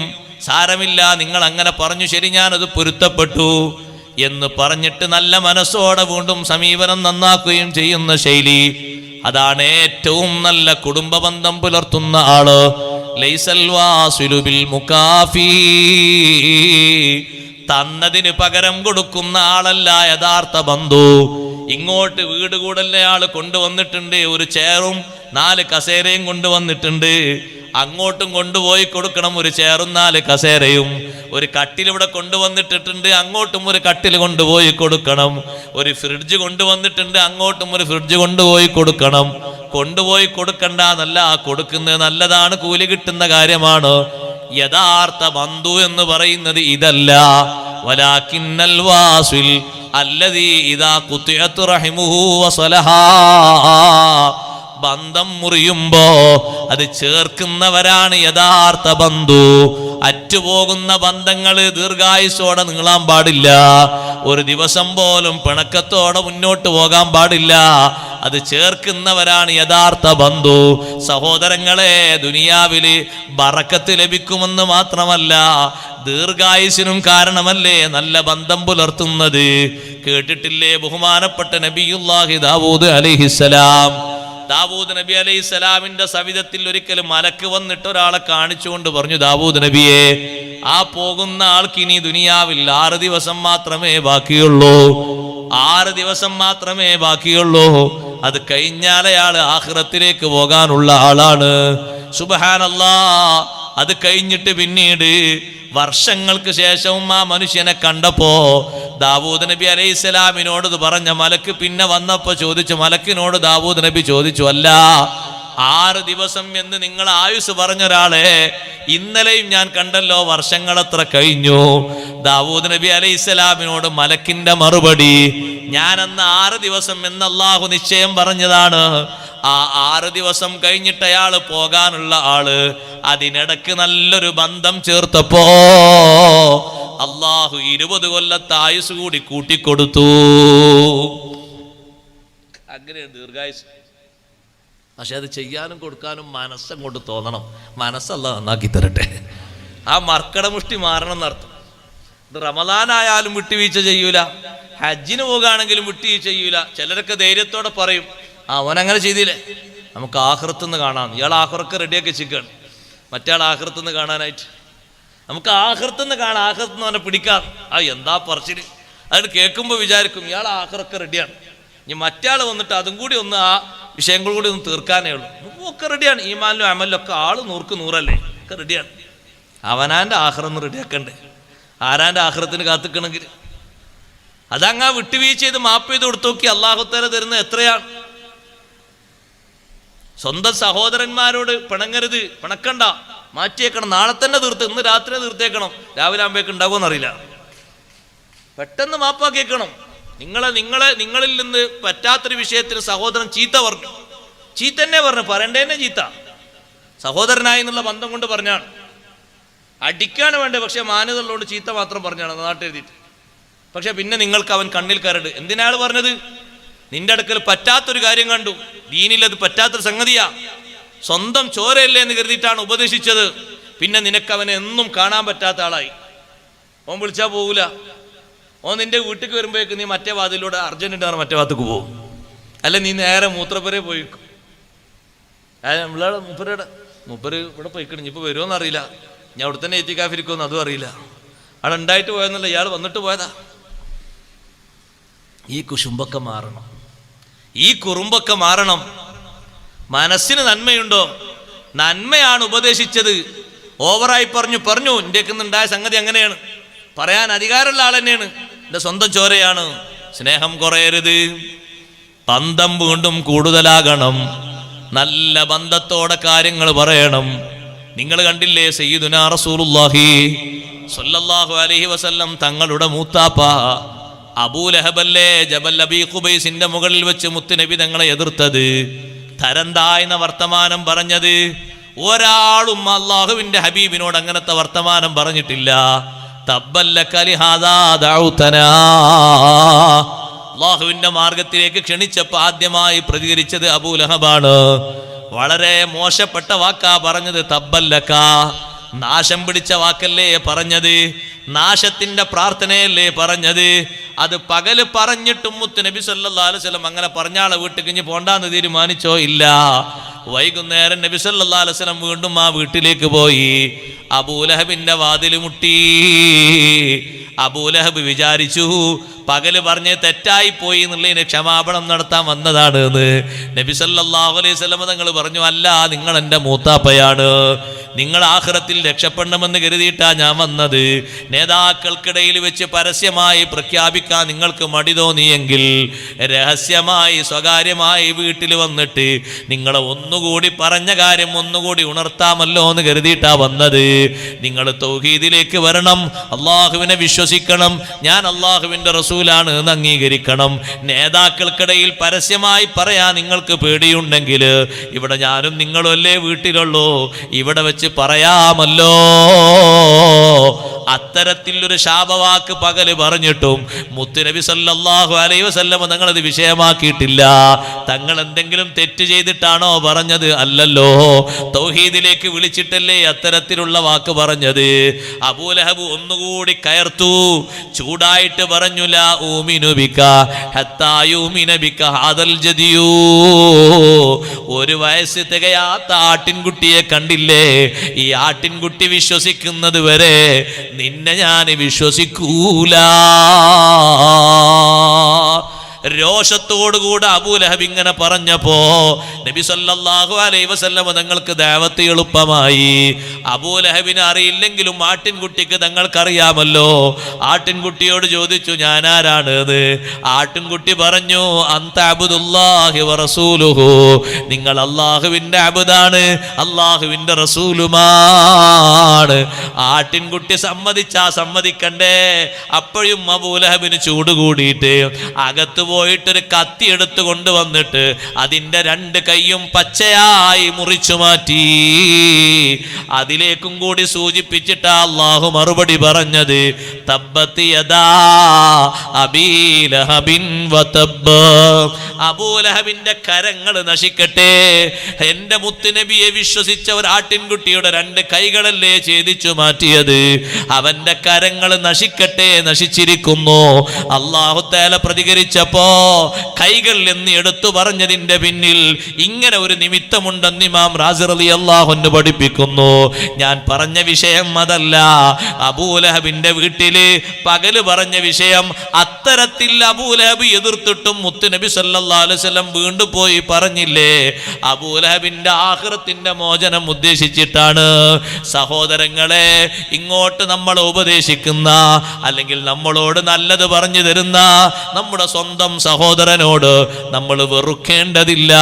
സാരമില്ല, നിങ്ങൾ അങ്ങനെ പറഞ്ഞു, ശരി, ഞാനത് പൊരുത്തപ്പെട്ടു എന്ന് പറഞ്ഞിട്ട് നല്ല മനസ്സോടെ വീണ്ടും സമീപനം നന്നാക്കുകയും ചെയ്യുന്ന ശൈലി, അതാണ് ഏറ്റവും നല്ല കുടുംബ ബന്ധം പുലർത്തുന്ന ആള്. ലൈസൽ വാസിലു ബിൽ മുകാഫി, തന്നതിന് പകരം കൊടുക്കുന്ന ആളല്ല യഥാർത്ഥ ബന്ധു. ഇങ്ങോട്ട് വീട് കൂടലിനെ ആള് കൊണ്ടുവന്നിട്ടുണ്ട്, ഒരു ചെയറും 4 കസേരയും കൊണ്ടുവന്നിട്ടുണ്ട്. അങ്ങോട്ടും കൊണ്ടുപോയി കൊടുക്കണം ഒരു ചെയറും 4 കസേരയും. ഒരു കട്ടിലിവിടെ കൊണ്ടുവന്നിട്ടിട്ടുണ്ട്, അങ്ങോട്ടും ഒരു കട്ടിൽ കൊണ്ടുപോയി കൊടുക്കണം. ഒരു ഫ്രിഡ്ജ് കൊണ്ടുവന്നിട്ടുണ്ട്, അങ്ങോട്ടും ഒരു ഫ്രിഡ്ജ് കൊണ്ടുപോയി കൊടുക്കണം. കൊണ്ടുപോയി കൊടുക്കണ്ട എന്നല്ല, കൊടുക്കുന്നത് നല്ലതാണ്, കൂലി കിട്ടുന്ന കാര്യമാണ്. യഥാർത്ഥ ബന്ധു എന്ന് പറയുന്നത് ഇതല്ല. വലാകിന്നൽ വാസിൽ അല്ലദീ ഇദാ ഖുതിഅത് റഹിമുഹു വസലഹാ, ബന്ധം മുറിയുമ്പോ അത് ചേർക്കുന്നവരാണ് യഥാർത്ഥ ബന്ധു. അറ്റുപോകുന്ന ബന്ധങ്ങൾ ദീർഘായുസോടെ നീളാൻ പാടില്ല. ഒരു ദിവസം പോലും പിണക്കത്തോടെ മുന്നോട്ട് പോകാൻ പാടില്ല. അത് ചേർക്കുന്നവരാണ് യഥാർത്ഥ ബന്ധു. സഹോദരങ്ങളെ, ദുനിയാവില് ബറക്കത്ത് ലഭിക്കുമെന്ന് മാത്രമല്ല, ദീർഘായുസിനും കാരണമല്ലേ നല്ല ബന്ധം പുലർത്തുന്നത്. കേട്ടിട്ടില്ലേ ബഹുമാനപ്പെട്ട നബിയുല്ലാഹി ദാവൂദ് അലൈഹിസ്സലാം? ദാവൂദ് നബി അലൈഹിസ്സലാമിന്റെ സവിധത്തിൽ ഒരിക്കൽ മലക്ക് വന്നിട്ട് ഒരാളെ കാണിച്ചുകൊണ്ട് പറഞ്ഞു, ദാവൂദ് നബിയെ, ആ പോകുന്ന ആൾക്ക് ഇനി ദുനിയാവിൽ 6 ദിവസം മാത്രമേ ബാക്കിയുള്ളൂ. 6 ദിവസം മാത്രമേ ബാക്കിയുള്ളൂ. അത് കഴിഞ്ഞാൽ അയാൾ ആഖിറത്തിലേക്ക് പോകാനുള്ള ആളാണ്. സുബ്ഹാനല്ലാഹ്. അത് കഴിഞ്ഞിട്ട് പിന്നീട് വർഷങ്ങൾക്ക് ശേഷവും ആ മനുഷ്യനെ കണ്ടപ്പോ ദാവൂദ് നബി അലൈഹിസ്സലാമിനോട് ഇത് പറഞ്ഞ മലക്ക് പിന്നെ വന്നപ്പോ ചോദിച്ചു, മലക്കിനോട് ദാവൂദ് നബി ചോദിച്ചു, അല്ല, 6 ദിവസം എന്ന് നിങ്ങൾ ആയുസ് പറഞ്ഞ ഒരാളെ ഇന്നലെയും ഞാൻ കണ്ടല്ലോ, വർഷങ്ങളെത്ര കഴിഞ്ഞു? ദാവൂദ് നബി അലൈഹിസ്സലാമിനോട് മലക്കിന്റെ മറുപടി, ഞാൻ അന്ന് 6 ദിവസം എന്ന് അല്ലാഹു നിശ്ചയം പറഞ്ഞതാണ്. ആ 6 ദിവസം കഴിഞ്ഞിട്ട് അയാള് പോകാനുള്ള ആള് അതിനിടക്ക് നല്ലൊരു ബന്ധം ചേർത്തപ്പോ അല്ലാഹു 20 കൊല്ലത്തെ ആയുസ് കൂടി കൂട്ടിക്കൊടുത്തു. അങ്ങനെയാണ് ദീർഘായുസ്. പക്ഷെ അത് ചെയ്യാനും കൊടുക്കാനും മനസ്സങ്ങോട്ട് തോന്നണം. മനസ്സല്ല നന്നാക്കി തരട്ടെ. ആ മർക്കടമുഷ്ടി മാറണം എന്നർത്ഥം. ഇത് റമദാനായാലും വിട്ടുവീഴ്ച ചെയ്യൂല, ഹജ്ജിന് പോകുകയാണെങ്കിലും വിട്ടുവീഴ്ച ചെയ്യൂല. ചിലരൊക്കെ ധൈര്യത്തോടെ പറയും, അവനങ്ങനെ ചെയ്തില്ലേ, നമുക്ക് ആഖിറത്തുനിന്ന് കാണാം. ഇയാൾ ആഖിറക്ക് റെഡിയാക്കി വെച്ചിരിക്കുകയാണ്, മറ്റേ ആൾ ആഖിറത്തുനിന്ന് കാണാനായിട്ട്. നമുക്ക് ആഖിറത്തുനിന്ന് കാണാം, ആഖിറത്തുനിന്ന് അവനെ പിടിക്കാം. എന്താ പറച്ചില്! അത് കേൾക്കുമ്പോൾ വിചാരിക്കും ഇയാൾ ആഖിറക്ക് റെഡിയാണ്. ഇനി മറ്റേ വന്നിട്ട് അതും കൂടി ഒന്ന് ആ വിഷയങ്ങൾ കൂടി ഒന്ന് തീർക്കാനേ ഉള്ളൂ. ഒക്കെ റെഡിയാണ്, ഈമാനിലും അമലിലും ഒക്കെ ആള് 100ക്ക് 100 ഒക്കെ റെഡിയാണ്. അവനാൻ്റെ ആഖിറൊന്ന് റെഡിയാക്കണ്ടേ? ആരാൻ്റെ ആഖിറത്തിന് കാത്തിക്കണമെങ്കിൽ അതങ്ങാ വിട്ടുവീഴ്ച ചെയ്ത് മാപ്പ് ചെയ്ത് കൊടുത്തു നോക്കി അല്ലാഹു തആല തരുന്നത് എത്രയാണ്. സ്വന്തം സഹോദരന്മാരോട് പിണങ്ങരുത്, പിണക്കണ്ട, മാറ്റിയേക്കണം. നാളെ തന്നെ ഇന്ന് രാത്രി തീർത്തേക്കണം. രാവിലെ ആകുമ്പോഴേക്ക് ഉണ്ടാകുമെന്നറിയില്ല. പെട്ടെന്ന് മാപ്പാക്കിയേക്കണം. നിങ്ങളിൽ നിന്ന് പറ്റാത്തൊരു വിഷയത്തിന് സഹോദരൻ ചീത്ത പറഞ്ഞു, ചീത്ത തന്നെ പറഞ്ഞു, പറയണ്ടേന്നെ ചീത്ത, സഹോദരനായി എന്നുള്ള ബന്ധം കൊണ്ട് പറഞ്ഞാണ്. അടിക്കാണ് വേണ്ടത്, പക്ഷെ മാന്യതയുള്ളതുകൊണ്ട് ചീത്ത മാത്രം പറഞ്ഞാണ് നാട്ടെഴുതിയിട്ട്. പക്ഷെ പിന്നെ നിങ്ങൾക്ക് അവൻ കണ്ണിൽ കരട്. എന്തിനാണ് പറഞ്ഞത്? നിന്റെ അടുക്കൽ പറ്റാത്തൊരു കാര്യം കണ്ടു, ദീനിൽ അത് പറ്റാത്തൊരു സംഗതിയാ, സ്വന്തം ചോരയല്ലേ എന്ന് കരുതിയിട്ടാണ് ഉപദേശിച്ചത്. പിന്നെ നിനക്ക് അവനെ എന്നും കാണാൻ പറ്റാത്ത ആളായി. ഓൻ വിളിച്ചാൽ പോകൂല. ഓൻ നിന്റെ വീട്ടിൽ വരുമ്പോഴേക്ക് നീ മറ്റേ വാതിലൂടെ അർജന്റുണ്ട് മറ്റേ ഭാഗത്തേക്ക് പോകും. അല്ല നീ നേരെ മൂത്രപ്പുരയെ പോയിക്കും. മൂപ്പര് ഇവിടെ പോയിക്കണം, ഇപ്പൊ വരുമോന്ന് അറിയില്ല. ഞാൻ അവിടെ തന്നെ എത്തിക്കാഫിരിക്കുമെന്ന് അതും അറിയില്ല. അവിടെ ഉണ്ടായിട്ട് പോയെന്നല്ല, ഇയാൾ വന്നിട്ട് പോയതാ. ഈ കുശുമ്പൊക്കെ മാറണം, ഈ കുറുമ്പൊക്കെ മാറണം. മനസ്സിന് നന്മയുണ്ടോ? നന്മയാണ് ഉപദേശിച്ചത്. ഓവറായി പറഞ്ഞു എൻ്റെക്കുന്നുണ്ടായ സംഗതി അങ്ങനെയാണ്, പറയാൻ അധികാരമുള്ള ആൾ തന്നെയാണ്, എൻ്റെ സ്വന്തം ചോരയാണ്. സ്നേഹം കുറയരുത്, ബന്ധം വീണ്ടും കൂടുതലാകണം, നല്ല ബന്ധത്തോടെ കാര്യങ്ങൾ പറയണം. നിങ്ങൾ കണ്ടില്ലേ സയ്യിദുനാ റസൂലുള്ളാഹി സ്വല്ലല്ലാഹു അലൈഹി വസല്ലം തങ്ങളുടെ മൂത്താപ്പ അബൂലഹബല്ലേ ജബൽ അബീ ഖുബൈസിന്റെ മുകളിൽ വെച്ച് മുത്തുനബി തങ്ങളെ എതിർത്തത്, തരം താഴ്ന്ന വർത്തമാനം പറഞ്ഞത്. ഒരാളും അള്ളാഹുവിന്റെ ഹബീബിനോട് അങ്ങനത്തെ വർത്തമാനം പറഞ്ഞിട്ടില്ല. തബ്ബല്ലക ലിഹാദാ ദഅൗതനാ, അള്ളാഹുവിന്റെ മാർഗത്തിലേക്ക് ക്ഷണിച്ചപ്പോൾ ആദ്യമായി പ്രതികരിച്ചത് അബൂലഹബാണ്. വളരെ മോശപ്പെട്ട വാക്കാ പറഞ്ഞത്. തബ്ബല്ലക, നാശം പിടിച്ച വാക്കല്ലേ പറഞ്ഞത്, നാശത്തിന്റെ പ്രാർത്ഥനയല്ലേ പറഞ്ഞത്. അത് പകല് പറഞ്ഞിട്ടും മുത്ത് നബി സല്ലല്ലാഹു അലൈഹി വസല്ലം അങ്ങനെ പറഞ്ഞാളെ വീട്ടിൽ ഇഞ്ഞ് പോണ്ടാന്ന് തീരുമാനിച്ചോ? ഇല്ല. വൈകുന്നേരം നബി സല്ലല്ലാഹു അലൈഹി വസല്ലം വീണ്ടും ആ വീട്ടിലേക്ക് പോയി. അബൂലഹബിന്റെ വാതിൽ മുട്ടി. അബൂലഹബ് വിചാരിച്ചു പകല് പറഞ്ഞ് തെറ്റായി പോയി എന്നുള്ളതിന് ക്ഷമാപണം നടത്താൻ വന്നതാണ് എന്ന്. നബി സല്ലല്ലാഹു അലൈഹി വസല്ലം തങ്ങൾ പറഞ്ഞു, അല്ല, നിങ്ങൾ എൻ്റെ മൂത്താപ്പയാണ്, നിങ്ങൾ ആഖിറത്തിൽ രക്ഷപ്പെടണമെന്ന് കരുതിയിട്ടാ ഞാൻ വന്നത്. നേതാക്കൾക്കിടയിൽ വെച്ച് പരസ്യമായി പ്രഖ്യാപിക്കാൻ നിങ്ങൾക്ക് മടി തോന്നിയെങ്കിൽ രഹസ്യമായി സ്വകാര്യമായി വീട്ടിൽ വന്നിട്ട് നിങ്ങളെ ഒന്നുകൂടി പറഞ്ഞ കാര്യം ഒന്നുകൂടി ഉണർത്താമല്ലോ എന്ന് കരുതിയിട്ടാ വന്നത്. നിങ്ങൾ തൗഹീദിലേക്ക് വരണം, അള്ളാഹുവിനെ വിശ്വസിക്കണം, ഞാൻ അള്ളാഹുവിൻ്റെ റസൂലാണ് എന്ന് അംഗീകരിക്കണം. നേതാക്കൾക്കിടയിൽ പരസ്യമായി പറയാൻ നിങ്ങൾക്ക് പേടിയുണ്ടെങ്കിൽ ഇവിടെ ഞാനും നിങ്ങളും അല്ലേ വീട്ടിലുള്ളൂ, ഇവിടെ വെച്ച് പറയാമല്ലോ. അത്തരത്തിലൊരു ശാപവാക്ക് പകല് പറഞ്ഞിട്ടും മുത്തുനബി സല്ലല്ലാഹു അലൈഹി വസല്ലം തങ്ങളത് വിഷയമാക്കിയിട്ടില്ല. തങ്ങൾ എന്തെങ്കിലും തെറ്റ് ചെയ്തിട്ടാണോ പറഞ്ഞത്? അല്ലല്ലോ, തൗഹീദിലേക്ക് വിളിച്ചിട്ടല്ലേ അത്തരത്തിലുള്ള വാക്ക് പറഞ്ഞത്. അബൂലഹബ് ഒന്നുകൂടി കയർത്തു, ചൂടായിട്ട് പറഞ്ഞു, ലാ ഊമിനു ബിക ഹത്താ യൂമിന ബിക ഹാദൽ ജദിയൂ. ഒരു വയസ്സ് തികയാത്ത ആട്ടിൻകുട്ടിയെ കണ്ടില്ലേ? ഈ ആട്ടിൻകുട്ടി വിശ്വസിക്കുന്നത് വരെ നിന്നെ ഞാൻ വിശ്വസിക്കൂല. രോഷത്തോടുകൂടെ അബൂലഹബ് ഇങ്ങനെ പറഞ്ഞപ്പോ നബി സല്ലല്ലാഹു അലൈഹി വസല്ലം തങ്ങൾക്ക് ദഅവത്ത് എളുപ്പമായി. അബൂലഹബിന് അറിയില്ലെങ്കിലും ആട്ടിൻകുട്ടിക്ക് തങ്ങൾക്കറിയാമല്ലോ. ആട്ടിൻകുട്ടിയോട് ചോദിച്ചു, ഞാൻ ആരാണ് എന്ന്. ആട്ടിൻകുട്ടി പറഞ്ഞു, അന്ത അബ്ദുല്ലാഹി വറസൂലുഹു, നിങ്ങൾ അള്ളാഹുവിന്റെ അബ്ദാണ്, അള്ളാഹുവിന്റെ റസൂലുമാണ്. ആട്ടിൻകുട്ടി സമ്മതിച്ചാ സമ്മതിക്കണ്ടേ? അപ്പോഴും അബൂലഹബിന് ചൂട് കൂടിയിട്ട് അകത്ത് പോയിട്ടൊരു കത്തി എടുത്തു കൊണ്ടുവന്നിട്ട് അതിന്റെ രണ്ട് കൈയും പച്ചയായി മുറിച്ചു മാറ്റി. അതിലേക്കും കൂടി സൂചിപ്പിച്ചിട്ടാ അല്ലാഹു മറുപടി പറഞ്ഞത്, തബ്ബത് യദാ അബീ ലഹബിൻ വതബ്ബ. അബൂലഹബിന്റെ കരങ്ങൾ നശിക്കട്ടെ. എന്റെ മുത്തുനബിയെ വിശ്വസിച്ച ഒരു ആട്ടിൻകുട്ടിയുടെ രണ്ട് കൈകളല്ലേ ഛേദിച്ചു മാറ്റിയത്. അവന്റെ കരങ്ങൾ നശിക്കട്ടെ, നശിച്ചിരിക്കുന്നു. അല്ലാഹു തആല പ്രതികരിച്ചപ്പോ കൈകൾ എന്ന് എടുത്തു പറഞ്ഞതിന്റെ പിന്നിൽ ഇങ്ങനെ ഒരു നിമിത്തമുണ്ടെന്ന് ഇമാം റാസി റളിയല്ലാഹു അൻഹു പഠിപ്പിക്കുന്നു. ഞാൻ പറഞ്ഞ വിഷയം അതല്ല. അബൂലഹബിന്റെ വീട്ടില് പകല് പറഞ്ഞ വിഷയം അത്തരത്തിൽ അബൂലഹബ് എതിർത്തിട്ടും മുത്തുനബി സല്ലല്ലാഹു അലൈഹി വസല്ലം വീണ്ടും പോയി പറഞ്ഞില്ലേ? അബൂലഹബിന്റെ ആഖിറത്തിന്റെ മോചനം ഉദ്ദേശിച്ചിട്ടാണ്. സഹോദരങ്ങളെ, ഇങ്ങോട്ട് നമ്മളെ ഉപദേശിക്കുന്ന അല്ലെങ്കിൽ നമ്മളോട് നല്ലത് പറഞ്ഞു തരുന്ന നമ്മുടെ സ്വന്തം സഹോദരനോട് നമ്മൾ വെറുക്കേണ്ടതില്ല.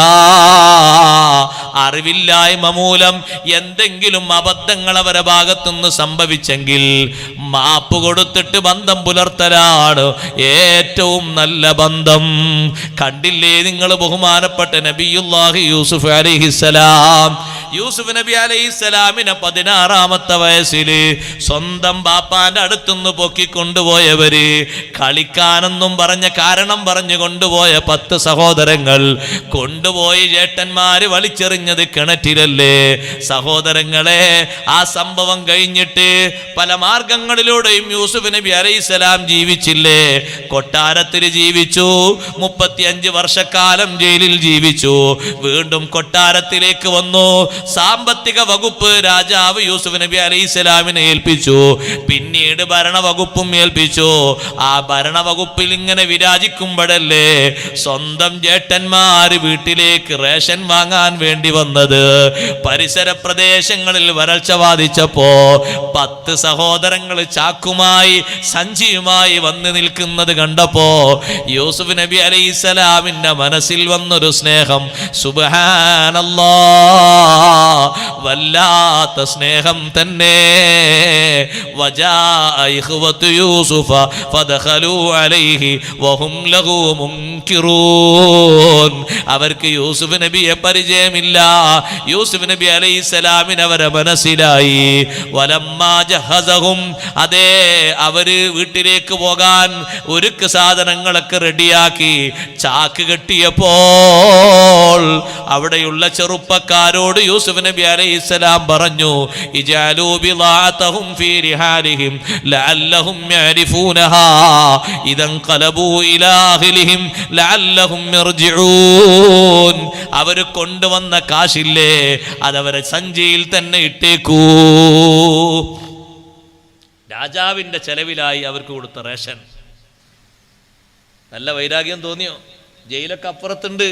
അറിവില്ലായ്മ മൂലം എന്തെങ്കിലും അബദ്ധങ്ങൾ അവരുടെ ഭാഗത്തുനിന്ന് സംഭവിച്ചെങ്കിൽ മാപ്പ് കൊടുത്തിട്ട് ബന്ധം പുലർത്തലാണ് ഏറ്റവും നല്ല ബന്ധം. കണ്ടില്ലേ നിങ്ങൾ ബഹുമാനപ്പെട്ട നബിയുല്ലാഹി യൂസുഫ് അലൈഹിസ്സലാം യൂസുഫ് നബി അലൈഹിസ്സലാമിനെ 16-ാമത്തെ വയസ്സില് സ്വന്തം ബാപ്പാന്റെ അടുത്തുനിന്ന് പൊക്കിക്കൊണ്ടുപോയവര് കളിക്കാനെന്നും പറഞ്ഞ കാരണം പറഞ്ഞു കൊണ്ടുപോയ 10 സഹോദരങ്ങൾ കൊണ്ടുപോയി ചേട്ടന്മാര് വലിച്ചെറിഞ്ഞത് കിണറ്റിലല്ലേ സഹോദരങ്ങളെ. ആ സംഭവം കഴിഞ്ഞിട്ട് പല മാർഗങ്ങളിലൂടെയും യൂസുഫ് നബി അലൈഹിസ്സലാം ജീവിച്ചില്ലേ? കൊട്ടാരത്തിൽ ജീവിച്ചു, 35 വർഷക്കാലം ജയിലിൽ ജീവിച്ചു, വീണ്ടും കൊട്ടാരത്തിലേക്ക് വന്നു. സാമ്പത്തിക വകുപ്പ് രാജാവ് യൂസുഫ് നബി അലൈഹിസ്സലാമിനെ ഏൽപ്പിച്ചു, പിന്നീട് ഭരണവകുപ്പും ഏൽപ്പിച്ചു. ആ ഭരണവകുപ്പിൽ ഇങ്ങനെ വിരാജിക്കുമ്പോഴല്ലേ സ്വന്തം ചേട്ടന്മാര് വീട്ടിലേക്ക് റേഷൻ വാങ്ങാൻ വേണ്ടി വന്നത്. പരിസര പ്രദേശങ്ങളിൽ വരൾച്ച ബാധിച്ചപ്പോ 10 സഹോദരങ്ങൾ ചാക്കുമായി സഞ്ചിയുമായി വന്നു നിൽക്കുന്നത് കണ്ടപ്പോ യൂസുഫ് നബി അലൈഹിസ്സലാമിന്റെ മനസ്സിൽ വന്നൊരു സ്നേഹം, സുബ്ഹാനല്ലാഹ്, വല്ലാത്ത സ്നേഹം തന്നെ. വജാഅ ഇഖ്വതു യൂസുഫ ഫദഖലൂ അലൈഹി വഹും ലഹു മുൻകിറൂൻ. അവർക്ക് യൂസുഫ് നബിയെ പരിചയമില്ല. യൂസുഫ് നബി അലൈഹിസ്സലാമിന് അവരെ മനസ്സിലായി. വലമ്മാ ജഹസഹും, അതേ അവര് വീട്ടിലേക്ക് പോകാൻ ഒരുക്ക് സാധനങ്ങളൊക്കെ റെഡിയാക്കി ചാക്ക് കെട്ടിയപ്പോൾ അവിടെയുള്ള ചെറുപ്പക്കാരോട് യൂസുഫ് നബി അലൈഹിസ്സലാം പറഞ്ഞു, ഇജഅലൂ ബിളാഅതഹും ഫീ റിഹാലിഹിം ലഅല്ലഹും യഅരിഫൂനഹാ ഇദൻ ഖലബൂ ഇലാ അഹ്ലിഹിം ലഅല്ലഹും യർജിഊൻ. അവർ കൊണ്ടുവന്ന കാശില്ലേ അതവരെ സഞ്ചിയിൽ തന്നെ ഇട്ടേക്കൂ. രാജാവിന്റെ ചെലവിലായി അവർക്ക് കൊടുത്ത റേഷൻ. നല്ല വൈരാഗ്യം തോന്നിയോ? ജയിലൊക്കെ അപ്പുറത്തുണ്ട്.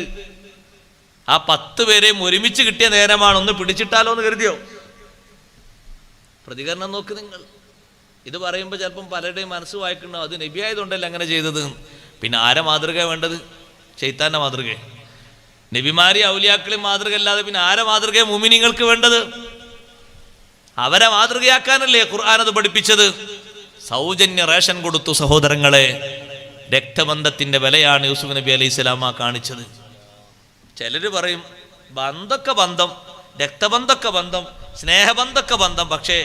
ആ 10 പേരെയും ഒരുമിച്ച് കിട്ടിയ നേരമാണ്, ഒന്ന് പിടിച്ചിട്ടാലോ എന്ന് കരുതിയോ? പ്രതികരണം നോക്ക് നിങ്ങൾ. ഇത് പറയുമ്പോൾ ചിലപ്പം പലരുടെയും മനസ്സ് വായിക്കണോ, അത് നബി ആയതുകൊണ്ടല്ലേ അങ്ങനെ ചെയ്തത്. പിന്നെ ആരെ മാതൃക വേണ്ടത്? ശൈത്താന്റെ മാതൃക. നബിമാരി ഔലിയാക്കളി മാതൃക അല്ലാതെ പിന്നെ ആരെ മാതൃക മുഅ്മിനീങ്ങൾക്ക് വേണ്ടത്? അവരെ മാതൃകയാക്കാനല്ലേ ഖുർആൻ അത് പഠിപ്പിച്ചത്. സൗജന്യ റേഷൻ കൊടുത്തു സഹോദരങ്ങളെ. രക്തബന്ധത്തിന്റെ വിലയാണ് യൂസുഫ് നബി അലൈഹിസ്സലാം കാണിച്ചത്. ചിലര് പറയും ബന്ധമൊക്കെ ബന്ധം, രക്തബന്ധമൊക്കെ ബന്ധം, സ്നേഹബന്ധമൊക്കെ ബന്ധം, പക്ഷേ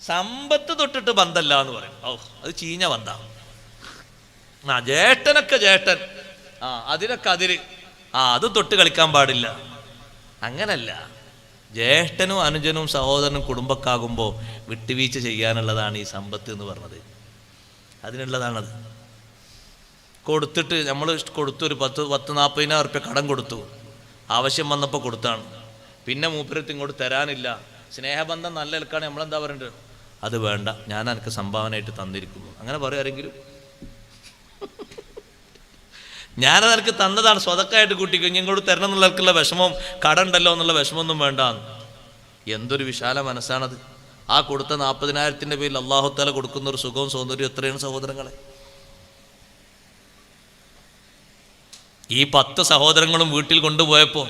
സമ്പത്ത് തൊട്ടിട്ട് ബന്ധമല്ല എന്ന് പറയും. ഓ, അത് ചീഞ്ഞ ബന്ധം. ജേട്ടനൊക്കെ ജേട്ടൻ, അതിനൊക്കെ അതിര്, അത് തൊട്ട് കളിക്കാൻ പാടില്ല. അങ്ങനല്ല. ജ്യേഷ്ഠനും അനുജനും സഹോദരനും കുടുംബക്കാകുമ്പോൾ വിട്ടുവീഴ്ച ചെയ്യാനുള്ളതാണ് ഈ സമ്പത്ത് എന്ന് പറഞ്ഞത്. അതിനുള്ളതാണത്. കൊടുത്തിട്ട് നമ്മൾ കൊടുത്തു, ഒരു 10-40,000 ഉറുപ്യ കടം കൊടുത്തു, ആവശ്യം വന്നപ്പോൾ കൊടുത്താണ്. പിന്നെ മൂപ്പരത്ത് ഇങ്ങോട്ട് തരാനില്ല. സ്നേഹബന്ധം നല്ല നിൽക്കാണ്, നമ്മളെന്താ പറയേണ്ടത്? അത് വേണ്ട, ഞാൻ എനിക്ക് സംഭാവനയായിട്ട് തന്നിരിക്കുന്നു. അങ്ങനെ പറയും ആരെങ്കിലും? ഞാനത് എനിക്ക് തന്നതാണ്, സ്വതക്കായിട്ട് കൂട്ടിക്കും, ഇങ്ങോട്ട് തരണം എന്നുള്ളവർക്കുള്ള വിഷമം, കടണ്ടല്ലോ എന്നുള്ള വിഷമമൊന്നും വേണ്ട. എന്തൊരു വിശാല മനസ്സാണത്. ആ കൊടുത്ത 40,000-ന്റെ പേരിൽ അല്ലാഹു തആല കൊടുക്കുന്ന ഒരു സുഖവും സൗന്ദര്യവും എത്രയാണ് സഹോദരങ്ങളെ. ഈ 10 സഹോദരങ്ങളും വീട്ടിൽ കൊണ്ടുപോയപ്പോൾ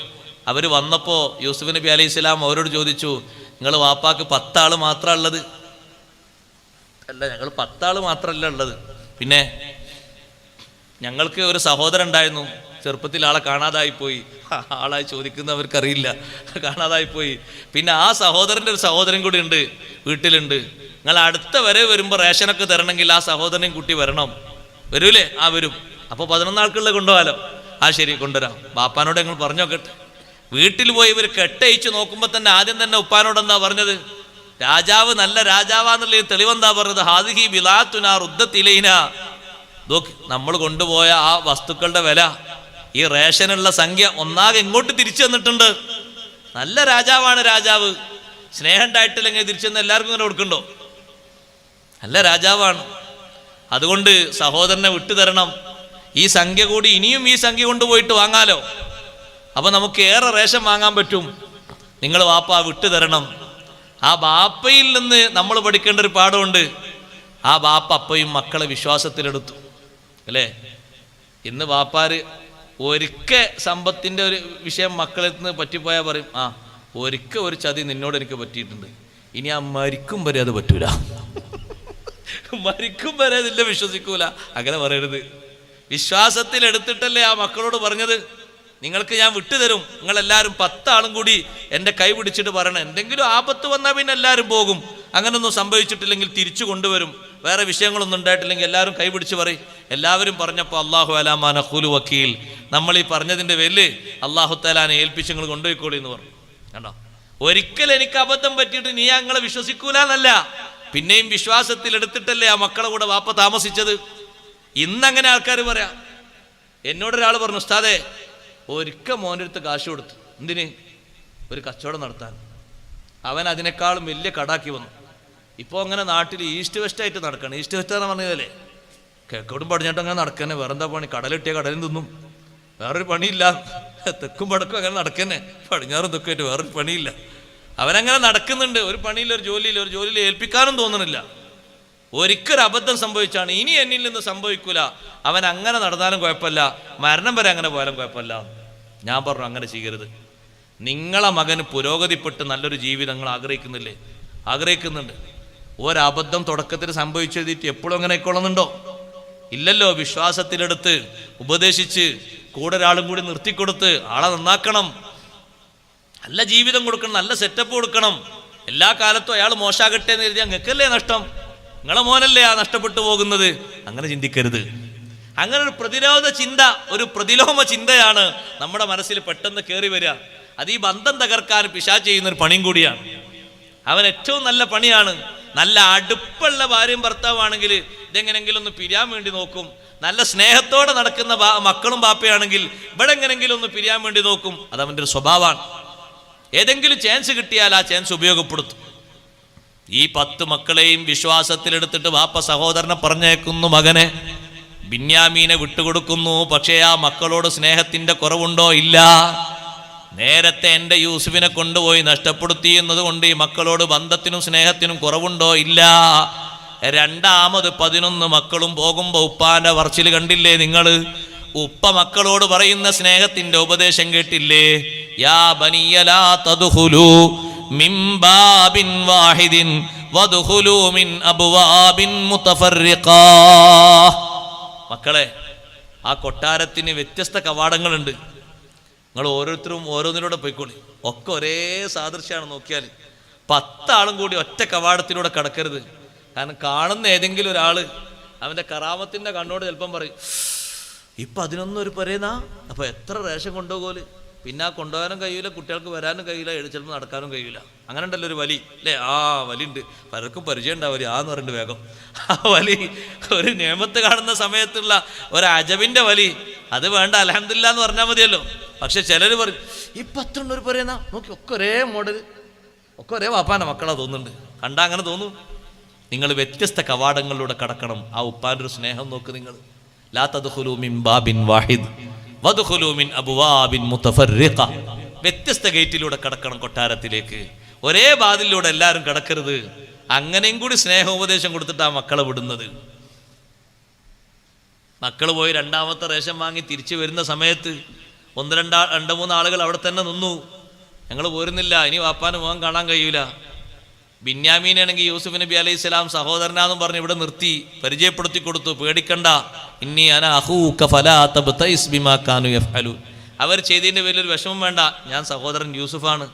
അവർ വന്നപ്പോൾ യൂസുഫ് നബി അലൈഹിസ്സലാം അവരോട് ചോദിച്ചു, നിങ്ങൾ വാപ്പാക്ക് 10 ആള് മാത്രമാണ് ഉള്ളത്? അല്ല, ഞങ്ങൾ 10 ആള് മാത്രമല്ല ഉള്ളത്, പിന്നെ ഞങ്ങൾക്ക് ഒരു സഹോദരൻ ഉണ്ടായിരുന്നു, ചെറുപ്പത്തിൽ ആളെ കാണാതായിപ്പോയി. ആളായി ചോദിക്കുന്നവർക്കറിയില്ല, കാണാതായിപ്പോയി. പിന്നെ ആ സഹോദരൻ്റെ ഒരു സഹോദരൻ കൂടി ഉണ്ട്, വീട്ടിലുണ്ട്. നിങ്ങൾ അടുത്ത വരെ വരുമ്പോൾ റേഷനൊക്കെ തരണമെങ്കിൽ ആ സഹോദരനെയും കുട്ടി വരണം. വരൂലേ? വരും. അപ്പോൾ 11 ആൾക്കുള്ളത് കൊണ്ടുപോകാലോ. ശരി, കൊണ്ടുവരാം. ബാപ്പാനോട് ഞങ്ങൾ പറഞ്ഞു നോക്കട്ടെ. വീട്ടിൽ പോയി ഇവർ കെട്ടയിച്ച് നോക്കുമ്പോൾ തന്നെ ആദ്യം തന്നെ ഉപ്പാനോട് എന്താ പറഞ്ഞത്? രാജാവ് നല്ല രാജാവാന്നുള്ള തെളിവെന്താ പറഞ്ഞത്? ഹാദിഹി ബിലാത്തുനാ റുദ്ദത്ത് ഇലൈനാ. നോക്ക്, നമ്മൾ കൊണ്ടുപോയ ആ വസ്തുക്കളുടെ വില, ഈ റേഷനുള്ള സംഖ്യ ഒന്നാകെ ഇങ്ങോട്ട് തിരിച്ചു തന്നിട്ടുണ്ട്. നല്ല രാജാവാണ് രാജാവ്. സ്നേഹം ഉണ്ടായിട്ടില്ലെങ്കിൽ തിരിച്ചെന്ന് എല്ലാവർക്കും ഇങ്ങനെ കൊടുക്കണ്ടോ? നല്ല രാജാവാണ്. അതുകൊണ്ട് സഹോദരനെ വിട്ടുതരണം. ഈ സംഖ്യ കൂടി ഇനിയും ഈ സംഖ്യ കൊണ്ടുപോയിട്ട് വാങ്ങാലോ. അപ്പൊ നമുക്ക് ഏറെ റേഷൻ വാങ്ങാൻ പറ്റും. നിങ്ങൾ വാപ്പ വിട്ടുതരണം. ആ ബാപ്പയിൽ നിന്ന് നമ്മൾ പഠിക്കേണ്ട ഒരു പാഠമുണ്ട്. ആ ബാപ്പ അപ്പയും മക്കളെ വിശ്വാസത്തിലെടുത്തു, അല്ലേ? ഇന്ന് ബാപ്പാര് ഒരിക്കൽ സമ്പത്തിന്റെ ഒരു വിഷയം മക്കളിൽ നിന്ന് പറ്റിപ്പോയാൽ പറയും, ഒരിക്കൽ ഒരു ചതി നിന്നോട് എനിക്ക് പറ്റിയിട്ടുണ്ട്, ഇനി ആ മരിക്കും വരെ അത് പറ്റൂല, മരിക്കും വരെ അതില്ല, വിശ്വസിക്കൂല. അങ്ങനെ പറയരുത്. വിശ്വാസത്തിൽ എടുത്തിട്ടല്ലേ ആ മക്കളോട് പറഞ്ഞത്. നിങ്ങൾക്ക് ഞാൻ വിട്ടുതരും. നിങ്ങളെല്ലാവരും 10 ആളും കൂടി എൻ്റെ കൈ പിടിച്ചിട്ട് പറയണം, എന്തെങ്കിലും ആപത്ത് വന്നാൽ പിന്നെ എല്ലാവരും പോകും. അങ്ങനൊന്നും സംഭവിച്ചിട്ടില്ലെങ്കിൽ തിരിച്ചു കൊണ്ടുവരും. വേറെ വിഷയങ്ങളൊന്നും ഉണ്ടായിട്ടില്ലെങ്കിൽ എല്ലാവരും കൈ പിടിച്ച് പറയും. എല്ലാവരും പറഞ്ഞപ്പോൾ അല്ലാഹു അലാ മാ നഖൂലു വക്കീൽ, നമ്മൾ ഈ പറഞ്ഞതിൻ്റെ പേരിൽ അല്ലാഹു തആലാനെ ഏൽപ്പിച്ച് നിങ്ങൾ കൊണ്ടുപോയിക്കോളി എന്ന് പറഞ്ഞു. കണ്ടോ, ഒരിക്കൽ എനിക്ക് അബദ്ധം പറ്റിയിട്ട് നീ ഞങ്ങളെ വിശ്വസിക്കൂലെന്നല്ല, പിന്നെയും വിശ്വാസത്തിൽ എടുത്തിട്ടല്ലേ ആ മക്കളെ കൂടെ വാപ്പ താമസിച്ചത്. ഇന്നങ്ങനെ ആൾക്കാർ പറയാം. എന്നോടൊരാൾ പറഞ്ഞു, ഉസ്താദേ ഒരിക്കൽ മോൻ്റെ അടുത്ത് കാശ് കൊടുത്തു. എന്തിന്? ഒരു കച്ചവടം നടത്താൻ. അവൻ അതിനേക്കാളും വലിയ കടാക്കി വന്നു. ഇപ്പോൾ അങ്ങനെ നാട്ടിൽ ഈസ്റ്റ് വെസ്റ്റ് ആയിട്ട് നടക്കണം. ഈസ്റ്റ് വെസ്റ്റ് എന്ന് പറഞ്ഞതല്ലേ, കിഴക്കോടും പടിഞ്ഞാട്ടും അങ്ങനെ നടക്കന്നെ. വേറെന്താ പണി? കടലിട്ടിയ കടലിൽ തിന്നും, വേറൊരു പണിയില്ല. തെക്കും വടക്കും അങ്ങനെ നടക്കന്നെ, പടിഞ്ഞാറും തെക്കുമായിട്ട് വേറൊരു പണിയില്ല. അവനങ്ങനെ നടക്കുന്നുണ്ട്, ഒരു പണിയില്ല, ഒരു ജോലിയിൽ ഏൽപ്പിക്കാനും തോന്നണില്ല. ഒരിക്കൽ അബദ്ധം സംഭവിച്ചാണ്, ഇനി എന്നിൽ നിന്ന് സംഭവിക്കൂല. അവൻ അങ്ങനെ നടന്നാലും കുഴപ്പമില്ല, മരണം വരെ അങ്ങനെ പോയാലും കുഴപ്പമില്ല. ഞാൻ പറഞ്ഞു, അങ്ങനെ ചെയ്യരുത്. നിങ്ങളെ മകന് പുരോഗതിപ്പെട്ട് നല്ലൊരു ജീവിതം നിങ്ങൾ ആഗ്രഹിക്കുന്നില്ലേ? ആഗ്രഹിക്കുന്നുണ്ട്. ഒരബദ്ധം തുടക്കത്തിൽ സംഭവിച്ചെഴുതിയിട്ട് എപ്പോഴും അങ്ങനെ ആയിക്കൊള്ളുന്നുണ്ടോ? ഇല്ലല്ലോ. വിശ്വാസത്തിലെടുത്ത് ഉപദേശിച്ച് കൂടെ ഒരാളും കൂടി നിർത്തിക്കൊടുത്ത് ആളെ നന്നാക്കണം, നല്ല ജീവിതം കൊടുക്കണം, നല്ല സെറ്റപ്പ് കൊടുക്കണം. എല്ലാ കാലത്തും അയാൾ മോശമാകട്ടെ എന്ന് എഴുതിയാൽ നിങ്ങൾക്കല്ലേ നഷ്ടം? നിങ്ങളെ മോനല്ലേ ആ നഷ്ടപ്പെട്ടു പോകുന്നത്. അങ്ങനെ ചിന്തിക്കരുത്. അങ്ങനെ ഒരു പ്രതിരോധ ചിന്ത, ഒരു പ്രതിലോമ ചിന്തയാണ് നമ്മുടെ മനസ്സിൽ പെട്ടെന്ന് കയറി വരിക. അത് ഈ ബന്ധം തകർക്കാൻ പിശാച് ചെയ്യുന്നൊരു പണിയും കൂടിയാണ്. അവൻ ഏറ്റവും നല്ല പണിയാണ്. നല്ല അടുപ്പുള്ള ഭാര്യയും ഭർത്താവാണെങ്കിൽ ഇതെങ്ങനെങ്കിലും ഒന്ന് പിരിയാൻ വേണ്ടി നോക്കും. നല്ല സ്നേഹത്തോടെ നടക്കുന്ന മക്കളും ബാപ്പയാണെങ്കിൽ ഇവിടെ എങ്ങനെങ്കിലും ഒന്ന് പിരിയാൻ വേണ്ടി നോക്കും. അതവൻ്റെ ഒരു സ്വഭാവമാണ്. ഏതെങ്കിലും ചാൻസ് കിട്ടിയാൽ ആ ചാൻസ് ഉപയോഗപ്പെടുത്തും. ഈ 10 മക്കളെയും വിശ്വാസത്തിലെടുത്തിട്ട് വാപ്പ സഹോദരനെ പറഞ്ഞേക്കുന്നു, മകനെ ബിന്യാമീനെ വിട്ടുകൊടുക്കുന്നു. പക്ഷേ ആ മക്കളോട് സ്നേഹത്തിന്റെ കുറവുണ്ടോ? ഇല്ല. നേരത്തെ എൻ്റെ യൂസുഫിനെ കൊണ്ടുപോയി നഷ്ടപ്പെടുത്തി എന്നതുകൊണ്ട് ഈ മക്കളോട് ബന്ധത്തിനും സ്നേഹത്തിനും കുറവുണ്ടോ? ഇല്ല. രണ്ടാമത് 11 മക്കളും പോകുമ്പോൾ ഉപ്പാന്റെ വർച്ചിൽ കണ്ടില്ലേ നിങ്ങൾ? ഉപ്പ മക്കളോട് പറയുന്ന സ്നേഹത്തിന്റെ ഉപദേശം കേട്ടില്ലേ? യാ ബനിയ ലാ തദ്ഖുലൂ മിൻ ബാബിൻ വാഹിദിൻ വദ്ഖുലൂ മിൻ അബ്വാബിൻ മുതഫർരിഖാ. മക്കളെ, ആ കൊട്ടാരത്തിന് വ്യത്യസ്ത കവാടങ്ങളുണ്ട്. നിങ്ങൾ ഓരോരുത്തരും ഓരോന്നിലൂടെ പോയിക്കോളി. ഒക്കെ ഒരേ സാദൃശ്യമാണ്. നോക്കിയാൽ 10 ആളും കൂടി ഒറ്റ കവാടത്തിലൂടെ കടക്കരുത്. കാരണം കാണുന്ന ഏതെങ്കിലും ഒരാൾ അവൻ്റെ കറാമത്തിൻ്റെ കണ്ണോട് ചിലപ്പം പറയും, ഇപ്പം 11 ഒരു പറയുന്നാ, അപ്പോൾ എത്ര റേഷൻ കൊണ്ടുപോകല്? പിന്നെ ആ കൊണ്ടുപോകാനും കഴിയില്ല, കുട്ടികൾക്ക് വരാനും കഴിയില്ല, ചിലപ്പോൾ നടക്കാനും കഴിയില്ല. അങ്ങനെ ഉണ്ടല്ലോ ഒരു വലി അല്ലേ? ആ വലി ഉണ്ട്, പലർക്കും പരിചയം ഉണ്ടാവില്ല. ആന്ന് പറഞ്ഞിട്ട് വേഗം ആ വലി, ഒരു നിയമത്ത് കാണുന്ന സമയത്തുള്ള ഒരു അജബിൻ്റെ വലി, അത് വേണ്ട അൽഹംദുലില്ലാ എന്ന് പറഞ്ഞാൽ മതിയല്ലോ. പക്ഷെ ചിലർ പറയും, ഈ 11 ഒരു പറയുന്ന നോക്കി, ഒക്കെ ഒരേ മോഡൽ, ഒക്കെ ഒരേ വാപ്പാൻ്റെ മക്കളാ തോന്നുന്നുണ്ട്. കണ്ടാ അങ്ങനെ തോന്നും. നിങ്ങൾ വ്യത്യസ്ത കവാടങ്ങളിലൂടെ കടക്കണം. ആ ഉപ്പാൻ്റെ ഒരു സ്നേഹം നോക്ക് നിങ്ങൾ. ലാ തദ്ഖുലൂ മിൻ ബാബിൻ വാഹിദ് വദ്ഖുലൂ മിൻ അബ്വാബിൻ മുതഫർരിഖ. വ്യത്യസ്ത ഗേറ്റിലൂടെ കടക്കണം കൊട്ടാരത്തിലേക്ക്. ഒരേ വാതിലിലൂടെ എല്ലാവരും കടക്കരുത്. അങ്ങനെയും കൂടി സ്നേഹോപദേശം കൊടുത്തിട്ട് ആ മക്കളെ വിടുന്നത്. മക്കൾ പോയി രണ്ടാമത്തെ റേഷൻ വാങ്ങി തിരിച്ചു വരുന്ന സമയത്ത് 1-2-3 ആളുകൾ അവിടെ തന്നെ നിന്നു. ഞങ്ങൾ പോരുന്നില്ല, ഇനി വാപ്പാന് മുഖം കാണാൻ കഴിയൂല. ബിന്യാമീനാണെങ്കിൽ യൂസുഫ് നബി അലൈഹി സ്വലാം സഹോദരനാന്നും പറഞ്ഞ് ഇവിടെ നിർത്തി പരിചയപ്പെടുത്തി കൊടുത്തു. പേടിക്കണ്ട, ഇന്നി അന അഖൂക ഫലാ തബ്തഇസ് ബിമാ കാനൂ യഫ്അലൂൻ. അവർ ചെയ്തതിൻ്റെ വലിയൊരു വിഷമം വേണ്ട, ഞാൻ സഹോദരൻ യൂസുഫാണ്,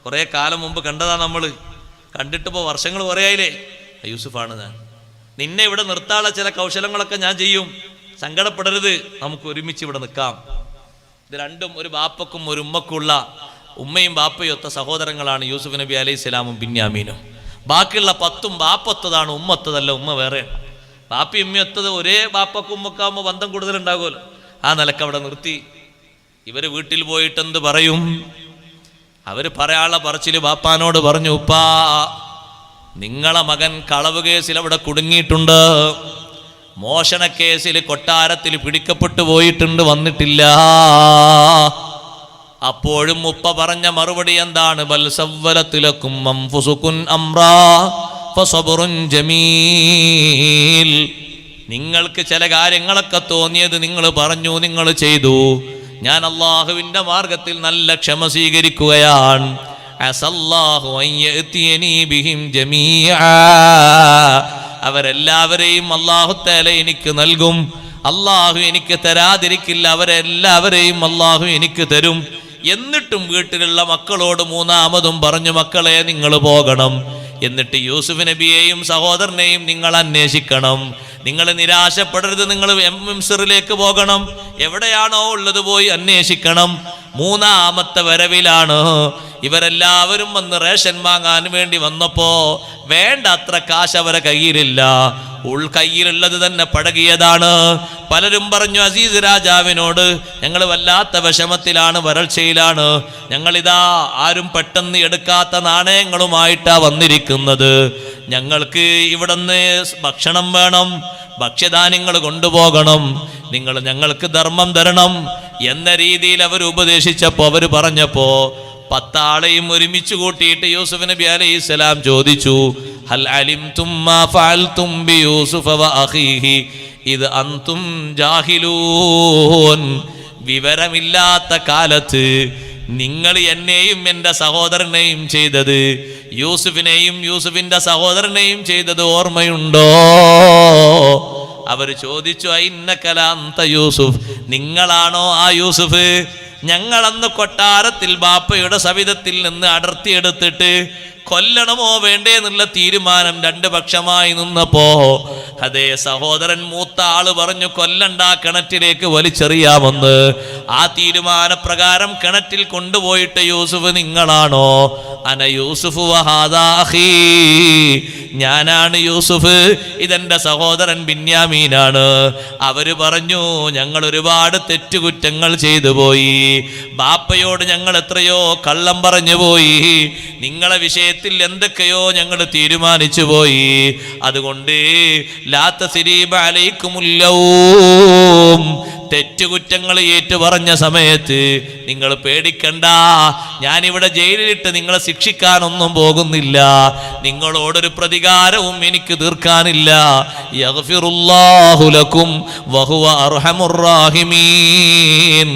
കുറേ കാലം മുമ്പ് കണ്ടതാ, നമ്മൾ കണ്ടിട്ടിപ്പോൾ വർഷങ്ങൾ കുറേ ആയില്ലേ, യൂസുഫാണ് ഞാൻ. നിന്നെ ഇവിടെ നിർത്താനുള്ള ചില കൗശലങ്ങളൊക്കെ ഞാൻ ചെയ്യും, സങ്കടപ്പെടരുത്, നമുക്ക് ഒരുമിച്ച് ഇവിടെ നിൽക്കാം. ഇത് രണ്ടും ഒരു ബാപ്പക്കും ഒരു ഉമ്മക്കുള്ള, ഉമ്മയും ബാപ്പയും ഒത്ത സഹോദരങ്ങളാണ് യൂസുഫ് നബി അലൈഹി സ്വലാമും ബിന്യാമീനും. ബാക്കിയുള്ള 10 ബാപ്പൊത്തതാണ്, ഉമ്മൊത്തതല്ല. ഉമ്മ വേറെ. ബാപ്പി ഉമ്മയൊത്തത് ഒരേ ബാപ്പക്കും ഉമ്മക്കാവുമ്പോൾ ബന്ധം കൂടുതലുണ്ടാകുമല്ലോ. ആ നിലക്ക് അവിടെ നിർത്തി. ഇവർ വീട്ടിൽ പോയിട്ട് എന്ത് പറയും? അവർ പറയാനുള്ള പറച്ചിൽ ബാപ്പാനോട് പറഞ്ഞു, ഉപ്പാ നിങ്ങളെ മകൻ കളവ് കേസിൽ അവിടെ കുടുങ്ങിയിട്ടുണ്ട്, മോഷണ കേസിൽ കൊട്ടാരത്തിൽ പിടിക്കപ്പെട്ടു പോയിട്ടുണ്ട്, വന്നിട്ടില്ല. അപ്പോഴും ഉപ്പ പറഞ്ഞ മറുപടി എന്താണ്? ബൽ സവ്വലതുലകും അൻഫുസുകുൻ അംറാ ഫസബ്റുൻ ജമീൽ. നിങ്ങൾക്ക് ചില കാര്യങ്ങളൊക്കെ തോന്നിയത് നിങ്ങൾ പറഞ്ഞു, നിങ്ങൾ ചെയ്തു. ഞാൻ അല്ലാഹുവിൻ്റെ മാർഗത്തിൽ നല്ല ക്ഷമ സ്വീകരിക്കുകയാണ്. അസല്ലാഹു അൻ യഅതിയനി ബിഹിം ജമീഅ. അവരെല്ലാവരെയും അല്ലാഹു തആല എനിക്ക് നൽകും. അള്ളാഹു എനിക്ക് തരാതിരിക്കില്ല, അവരെല്ലാവരെയും അള്ളാഹു എനിക്ക് തരും. എന്നിട്ടും വീട്ടിലുള്ള മക്കളോട് മൂന്നാമതും പറഞ്ഞു, മക്കളെ നിങ്ങൾ പോകണം, എന്നിട്ട് യൂസുഫ് നബിയെയും സഹോദരനെയും നിങ്ങൾ അന്വേഷിക്കണം, നിങ്ങൾ നിരാശപ്പെടരുത്, നിങ്ങൾ മിസ്റിലേക്ക് പോകണം, എവിടെയാണോ ഉള്ളത് പോയി അന്വേഷിക്കണം. മൂന്നാമത്തെ വരവിലാണ് ഇവരെല്ലാവരും വന്ന് റേഷൻ വാങ്ങാൻ വേണ്ടി വന്നപ്പോ വേണ്ട അത്ര കാശ് അവരെ കയ്യിലില്ല, ഉൾക്കയ്യിലുള്ളത് തന്നെ പഴകിയതാണ്. പലരും പറഞ്ഞു അസീസ് രാജാവിനോട്, ഞങ്ങൾ വല്ലാത്ത വിഷമത്തിലാണ്, വരൾച്ചയിലാണ്, ഞങ്ങളിതാ ആരും പെട്ടെന്ന് എടുക്കാത്ത നാണയങ്ങളുമായിട്ടാ വന്നിരിക്കുന്നത്, ഞങ്ങൾക്ക് ഇവിടുന്ന് ഭക്ഷണം വേണം, ഭക്ഷ്യധാന്യങ്ങൾ കൊണ്ടുപോകണം, നിങ്ങൾ ഞങ്ങൾക്ക് ധർമ്മം തരണം എന്ന രീതിയിൽ അവർ ഉപദേശിച്ചപ്പോ, അവർ പറഞ്ഞപ്പോ 10 ആളെയും ഒരുമിച്ച് കൂട്ടിയിട്ട് യൂസുഫ് നബി അലൈഹിസ്സലാം ചോദിച്ചു, ഹൽ അലിംതും മാ ഫഅൽതും ബി യൂസുഫ വ അഖീഹി ഇദ് അൻതും ജാഹിലൂൻ. വിവരമില്ലാത്ത കാലത്ത് നിങ്ങൾ എന്നെയും എൻ്റെ സഹോദരനെയും ചെയ്തത്, യൂസുഫിനെയും യൂസുഫിന്റെ സഹോദരനെയും ചെയ്തത് ഓർമ്മയുണ്ടോ? അവർ ചോദിച്ചു, ഇന്നക ലഅൻത യൂസുഫ്, നിങ്ങളാണോ ആ യൂസുഫ്? ഞങ്ങളന്ന് കൊട്ടാരത്തിൽ ബാപ്പയുടെ സവിധത്തിൽ നിന്ന് അടർത്തിയെടുത്തിട്ട് കൊല്ലണമോ വേണ്ടേ എന്നുള്ള തീരുമാനം 2 പക്ഷമായി നിന്നപ്പോ അതേ സഹോദരൻ മൂത്ത ആള് പറഞ്ഞു, കൊല്ലണ്ട, കിണറ്റിലേക്ക് വലിച്ചെറിയാമെന്ന്. ആ തീരുമാനപ്രകാരം കിണറ്റിൽ കൊണ്ടുപോയിട്ട് യൂസുഫ് നിങ്ങളാണോ? അന യൂസുഫ് വഹാദാ അഖീ, ഞാനാണ് യൂസുഫ്, ഇതെന്റെ സഹോദരൻ ബിന്യാമീനാണ്. അവര് പറഞ്ഞു, ഞങ്ങൾ ഒരുപാട് തെറ്റുകുറ്റങ്ങൾ ചെയ്തു പോയി, ബാപ്പയോട് ഞങ്ങൾ എത്രയോ കള്ളം പറഞ്ഞു പോയി, നിങ്ങളെ വിഷയത്തിൽ എന്തൊക്കെയോ ഞങ്ങൾ തീരുമാനിച്ചു പോയി, അതുകൊണ്ട് ലാ തസ്രീബ അലൈക്കുമുൽ ലൗം, തെറ്റുകുറ്റങ്ങൾ ഏറ്റു പറഞ്ഞ സമയത്ത് നിങ്ങൾ പേടിക്കണ്ട, ഞാനിവിടെ ജയിലിലിട്ട് നിങ്ങളെ ശിക്ഷിക്കാനൊന്നും പോകുന്നില്ല, നിങ്ങളോടൊരു പ്രതികാരവും എനിക്ക് തീർക്കാനില്ല. യഗ്ഫിറുല്ലാഹു ലക്കും വഹുവ അർഹമുർ റാഹിമീൻ,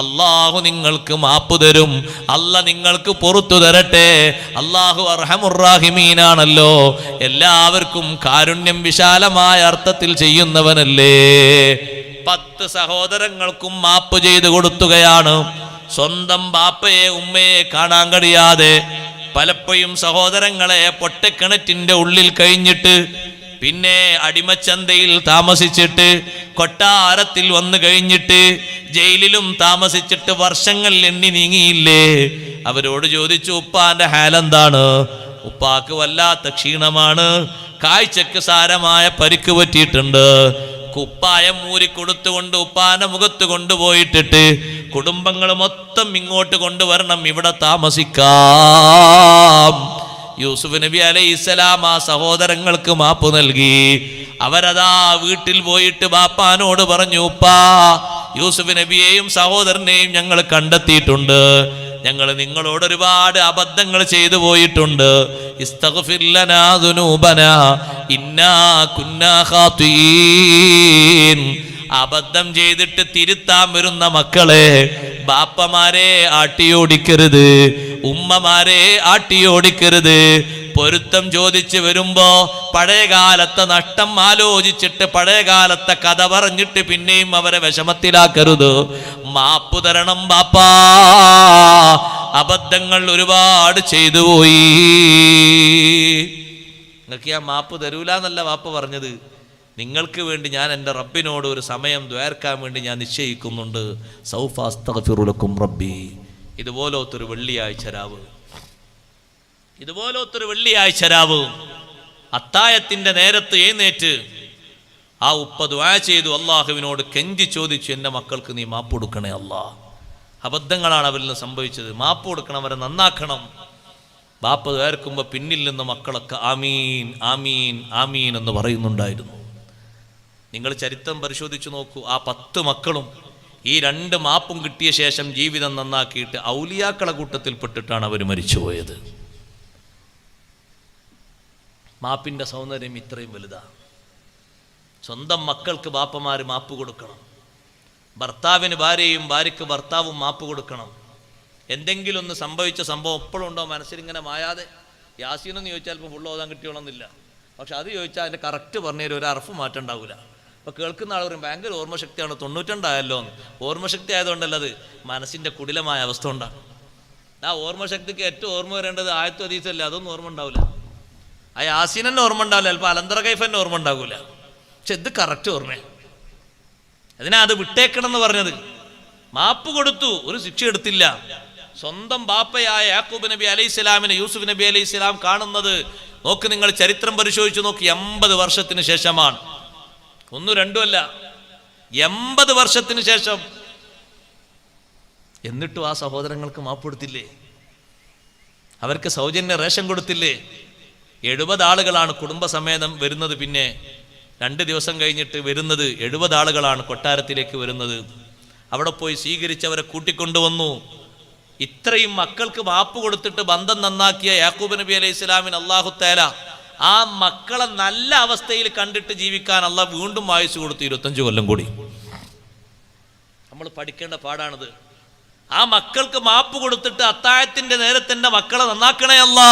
അല്ലാഹു നിങ്ങൾക്ക് മാപ്പ് തരും, അല്ലാഹ് നിങ്ങൾക്ക് പുറത്തു തരട്ടെ. അല്ലാഹു അർഹമുർ റാഹിമീനാണല്ലോ, എല്ലാവർക്കും കാരുണ്യം വിശാലമായ അർത്ഥത്തിൽ ചെയ്യുന്നവനല്ലേ. 10 സഹോദരങ്ങൾക്കും മാപ്പ് ചെയ്തു കൊടുത്തുകയാണ്. സ്വന്തം ബാപ്പയെ ഉമ്മയെ കാണാൻ കഴിയാതെ പലപ്പോഴും സഹോദരങ്ങളെ പൊട്ടക്കിണറ്റിന്റെ ഉള്ളിൽ കഴിഞ്ഞിട്ട്, പിന്നെ അടിമച്ചന്തയിൽ താമസിച്ചിട്ട്, കൊട്ടാരത്തിൽ വന്നു കഴിഞ്ഞിട്ട്, ജയിലിലും താമസിച്ചിട്ട് വർഷങ്ങൾ എണ്ണി നീങ്ങിയില്ലേ. അവരോട് ചോദിച്ചു, ഉപ്പാന്റെ ഹാലെന്താണ്? ഉപ്പാക്ക് വല്ലാത്ത ക്ഷീണമാണ്, കാഴ്ചക്ക് സാരമായ പരിക്ക് പറ്റിയിട്ടുണ്ട്. കുപ്പായം മൂരിക്കൊടുത്തുകൊണ്ട് ഉപ്പാന്റെ മുഖത്ത് കൊണ്ടുപോയിട്ടിട്ട് കുടുംബങ്ങൾ മൊത്തം ഇങ്ങോട്ട് കൊണ്ടുവരണം, ഇവിടെ താമസിക്കാം. യൂസുഫ് നബി അലൈഹിസ്സലാം ആ സഹോദരങ്ങൾക്ക് മാപ്പ് നൽകി. അവരതാ വീട്ടിൽ പോയിട്ട് ബാപ്പാനോട് പറഞ്ഞു, ഉപ്പാ, യൂസുഫ് നബിയെയും സഹോദരനെയും ഞങ്ങൾ കണ്ടെത്തിയിട്ടുണ്ട്, ഞങ്ങൾ നിങ്ങളോട് ഒരുപാട് അബദ്ധങ്ങൾ ചെയ്തു പോയിട്ടുണ്ട്, ഇസ്തഗ്ഫിർ ലനാ ദുനൂബനാ ഇന്നാ കുന്നാ ഖാതീൻ. അബദ്ധം ചെയ്തിട്ട് തിരുത്താൻ വരുന്ന മക്കളെ ബാപ്പമാരെ ആട്ടിയോടിക്കരുത്, ഉമ്മമാരെ ആട്ടിയോടിക്കരുത്. പൊരുത്തം ചോദിച്ച് വരുമ്പോ പഴയകാലത്തെ നഷ്ടം ആലോചിച്ചിട്ട് പഴയകാലത്തെ കഥ പറഞ്ഞിട്ട് പിന്നെയും അവരെ വിഷമത്തിലാക്കരുത്. മാപ്പ് തരണം ബാപ്പാ, അബദ്ധങ്ങൾ ഒരുപാട് ചെയ്തു പോയി. നിങ്ങൾക്ക് ഞാൻ മാപ്പ് തരൂല എന്നല്ല വാപ്പ പറഞ്ഞത്, നിങ്ങൾക്ക് വേണ്ടി ഞാൻ എൻ്റെ റബ്ബിനോട് ഒരു സമയം ദ്വാരക്കാൻ വേണ്ടി ഞാൻ നിശ്ചയിക്കുന്നുണ്ട്. സൗഫ അസ്തഗ്ഫിറു ലക്കും റബ്ബി. ഇതുപോലത്തൊരു വെള്ളിയാഴ്ച രാവ്, ഇതുപോലത്തൊരു വെള്ളിയാഴ്ച രാവ് അത്തായത്തിന്റെ നേരത്ത് എഴുന്നേറ്റ് ആ ഉപ്പ ദുആ ചെയ്തു, അള്ളാഹുവിനോട് കെഞ്ചി ചോദിച്ചു, എൻ്റെ മക്കൾക്ക് നീ മാപ്പ് കൊടുക്കണേ അല്ലാ, അബദ്ധങ്ങളാണ് അവരിൽ നിന്ന് സംഭവിച്ചത്, മാപ്പ് കൊടുക്കണം, അവരെ നന്നാക്കണം. ബാപ്പ ദ്വാരക്കുമ്പോൾ പിന്നിൽ നിന്ന് മക്കളൊക്കെ ആമീൻ ആമീൻ ആമീൻ എന്ന് പറയുന്നുണ്ടായിരുന്നു. നിങ്ങൾ ചരിത്രം പരിശോധിച്ചു നോക്കൂ, ആ 10 മക്കളും ഈ 2 മാപ്പും കിട്ടിയ ശേഷം ജീവിതം നന്നാക്കിയിട്ട് ഔലിയാക്കളെ കൂട്ടത്തിൽപ്പെട്ടിട്ടാണ് അവർ മരിച്ചുപോയത്. മാപ്പിന്റെ സൗന്ദര്യം ഇത്രയും വലുതാണ്. സ്വന്തം മക്കൾക്ക് ബാപ്പമാര് മാപ്പ് കൊടുക്കണം, ഭർത്താവിന് ഭാര്യയും ഭാര്യയ്ക്ക് ഭർത്താവും മാപ്പ് കൊടുക്കണം. എന്തെങ്കിലും ഒന്ന് സംഭവിച്ച സംഭവം എപ്പോഴും ഉണ്ടോ മനസ്സിലിങ്ങനെ മായാതെ? യാസീനെന്ന് ചോദിച്ചാൽ ഇപ്പോൾ ഫുള്ള് ഓതാൻ കിട്ടിയോളന്നില്ല, പക്ഷെ അത് ചോദിച്ചാൽ അതിൻ്റെ കറക്റ്റ് പറഞ്ഞുതരും, ഒരു അർഫ് മാറ്റം ഉണ്ടാവില്ല. അപ്പോൾ കേൾക്കുന്ന ആൾ പറയും ഭയങ്കര ഓർമ്മശക്തിയാണ്, 92 ഓർമ്മശക്തി ആയതുകൊണ്ടല്ല, അത് മനസ്സിൻ്റെ കുടിലമായ അവസ്ഥ കൊണ്ടാണ്. ആ ഓർമ്മശക്തിക്ക് ഏറ്റവും ഓർമ്മ വരേണ്ടത് ആയത്തും ഹദീസല്ലേ, അതൊന്നും ഓർമ്മ ഉണ്ടാവില്ല. ആ യാസീൻ ഓർമ്മ ഉണ്ടാവില്ല, ചിലപ്പോൾ അലന്തറ കൈഫ് തന്നെ ഓർമ്മ ഉണ്ടാവില്ല. പക്ഷെ ഇത് കറക്റ്റ് ഓർമ്മയാണ്. അതിനാ അത് വിട്ടേക്കണം എന്ന് പറഞ്ഞത്. മാപ്പ് കൊടുത്തു, ഒരു ശിക്ഷ എടുത്തില്ല. സ്വന്തം ബാപ്പയായ യാക്കൂബ് നബി അലൈഹിസ്സലാമിനെ യൂസുഫ് നബി അലൈഹിസ്സലാം കാണുന്നത് നോക്ക്, നിങ്ങൾ ചരിത്രം പരിശോധിച്ചു നോക്കി, 80 വർഷത്തിന് ശേഷമാണ്. 1-2 അല്ല, 80 വർഷത്തിന് ശേഷം. എന്നിട്ടും ആ സഹോദരങ്ങൾക്ക് മാപ്പ് കൊടുത്തില്ലേ? അവർക്ക് സൗജന്യ റേഷൻ കൊടുത്തില്ലേ? 70 ആളുകളാണ് കുടുംബസമേതം വരുന്നത്. പിന്നെ 2 ദിവസം കഴിഞ്ഞിട്ട് വരുന്നത് 70 ആളുകളാണ് കൊട്ടാരത്തിലേക്ക് വരുന്നത്. അവിടെ പോയി സ്വീകരിച്ചവരെ കൂട്ടിക്കൊണ്ടുവന്നു. ഇത്രയും മക്കൾക്ക് മാപ്പ് കൊടുത്തിട്ട് ബന്ധം നന്നാക്കിയ യാക്കൂബ് നബി അലൈഹി സ്വലാമിന് അല്ലാഹു തആല ആ മക്കളെ നല്ല അവസ്ഥയിൽ കണ്ടിട്ട് ജീവിക്കാൻ അള്ളാഹ് വീണ്ടും ആയുസ് കൊടുത്തു, 25 കൊല്ലം കൂടി. നമ്മൾ പഠിക്കേണ്ട പാടാണിത്. ആ മക്കൾക്ക് മാപ്പ് കൊടുത്തിട്ട് അത്താഴത്തിന്റെ നേരത്തെ മക്കളെ നന്നാക്കണേ അല്ലാ.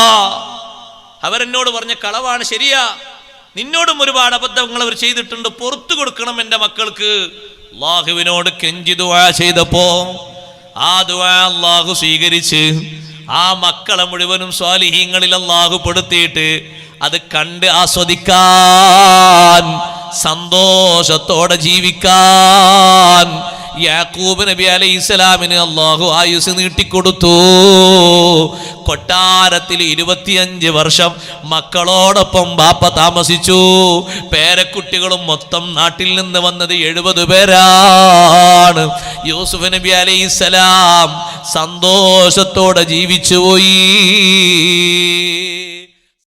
അവരെന്നോട് പറഞ്ഞ കളവാണ്, ശരിയാ, നിന്നോടും ഒരുപാട് അബദ്ധങ്ങൾ അവർ ചെയ്തിട്ടുണ്ട്, പുറത്തു കൊടുക്കണം എൻ്റെ മക്കൾക്ക്. അല്ലാഹുവിനോട് കെഞ്ചി ദുആ ചെയ്തപ്പോ ആ ദുആ അല്ലാഹു സ്വീകരിച്ച് ആ മക്കളെ മുഴുവനും സ്വാലിഹീങ്ങളിൽ അല്ലാഹു പെടുത്തിയിട്ട് അത് കണ്ട് ആസ്വദിക്കാൻ, സന്തോഷത്തോടെ ജീവിക്കാൻ യാക്കൂബ് നബി അലൈഹിസ്സലാമിന് അല്ലാഹു ആയുസ് നീട്ടിക്കൊടുത്തു. കൊട്ടാരത്തിൽ 25 വർഷം മക്കളോടൊപ്പം ബാപ്പ താമസിച്ചു. പേരക്കുട്ടികളും മൊത്തം നാട്ടിൽ നിന്ന് വന്നത് 70 പേരാണ്. യൂസുഫ് നബി അലൈഹിസ്സലാം സന്തോഷത്തോടെ ജീവിച്ചുപോയി.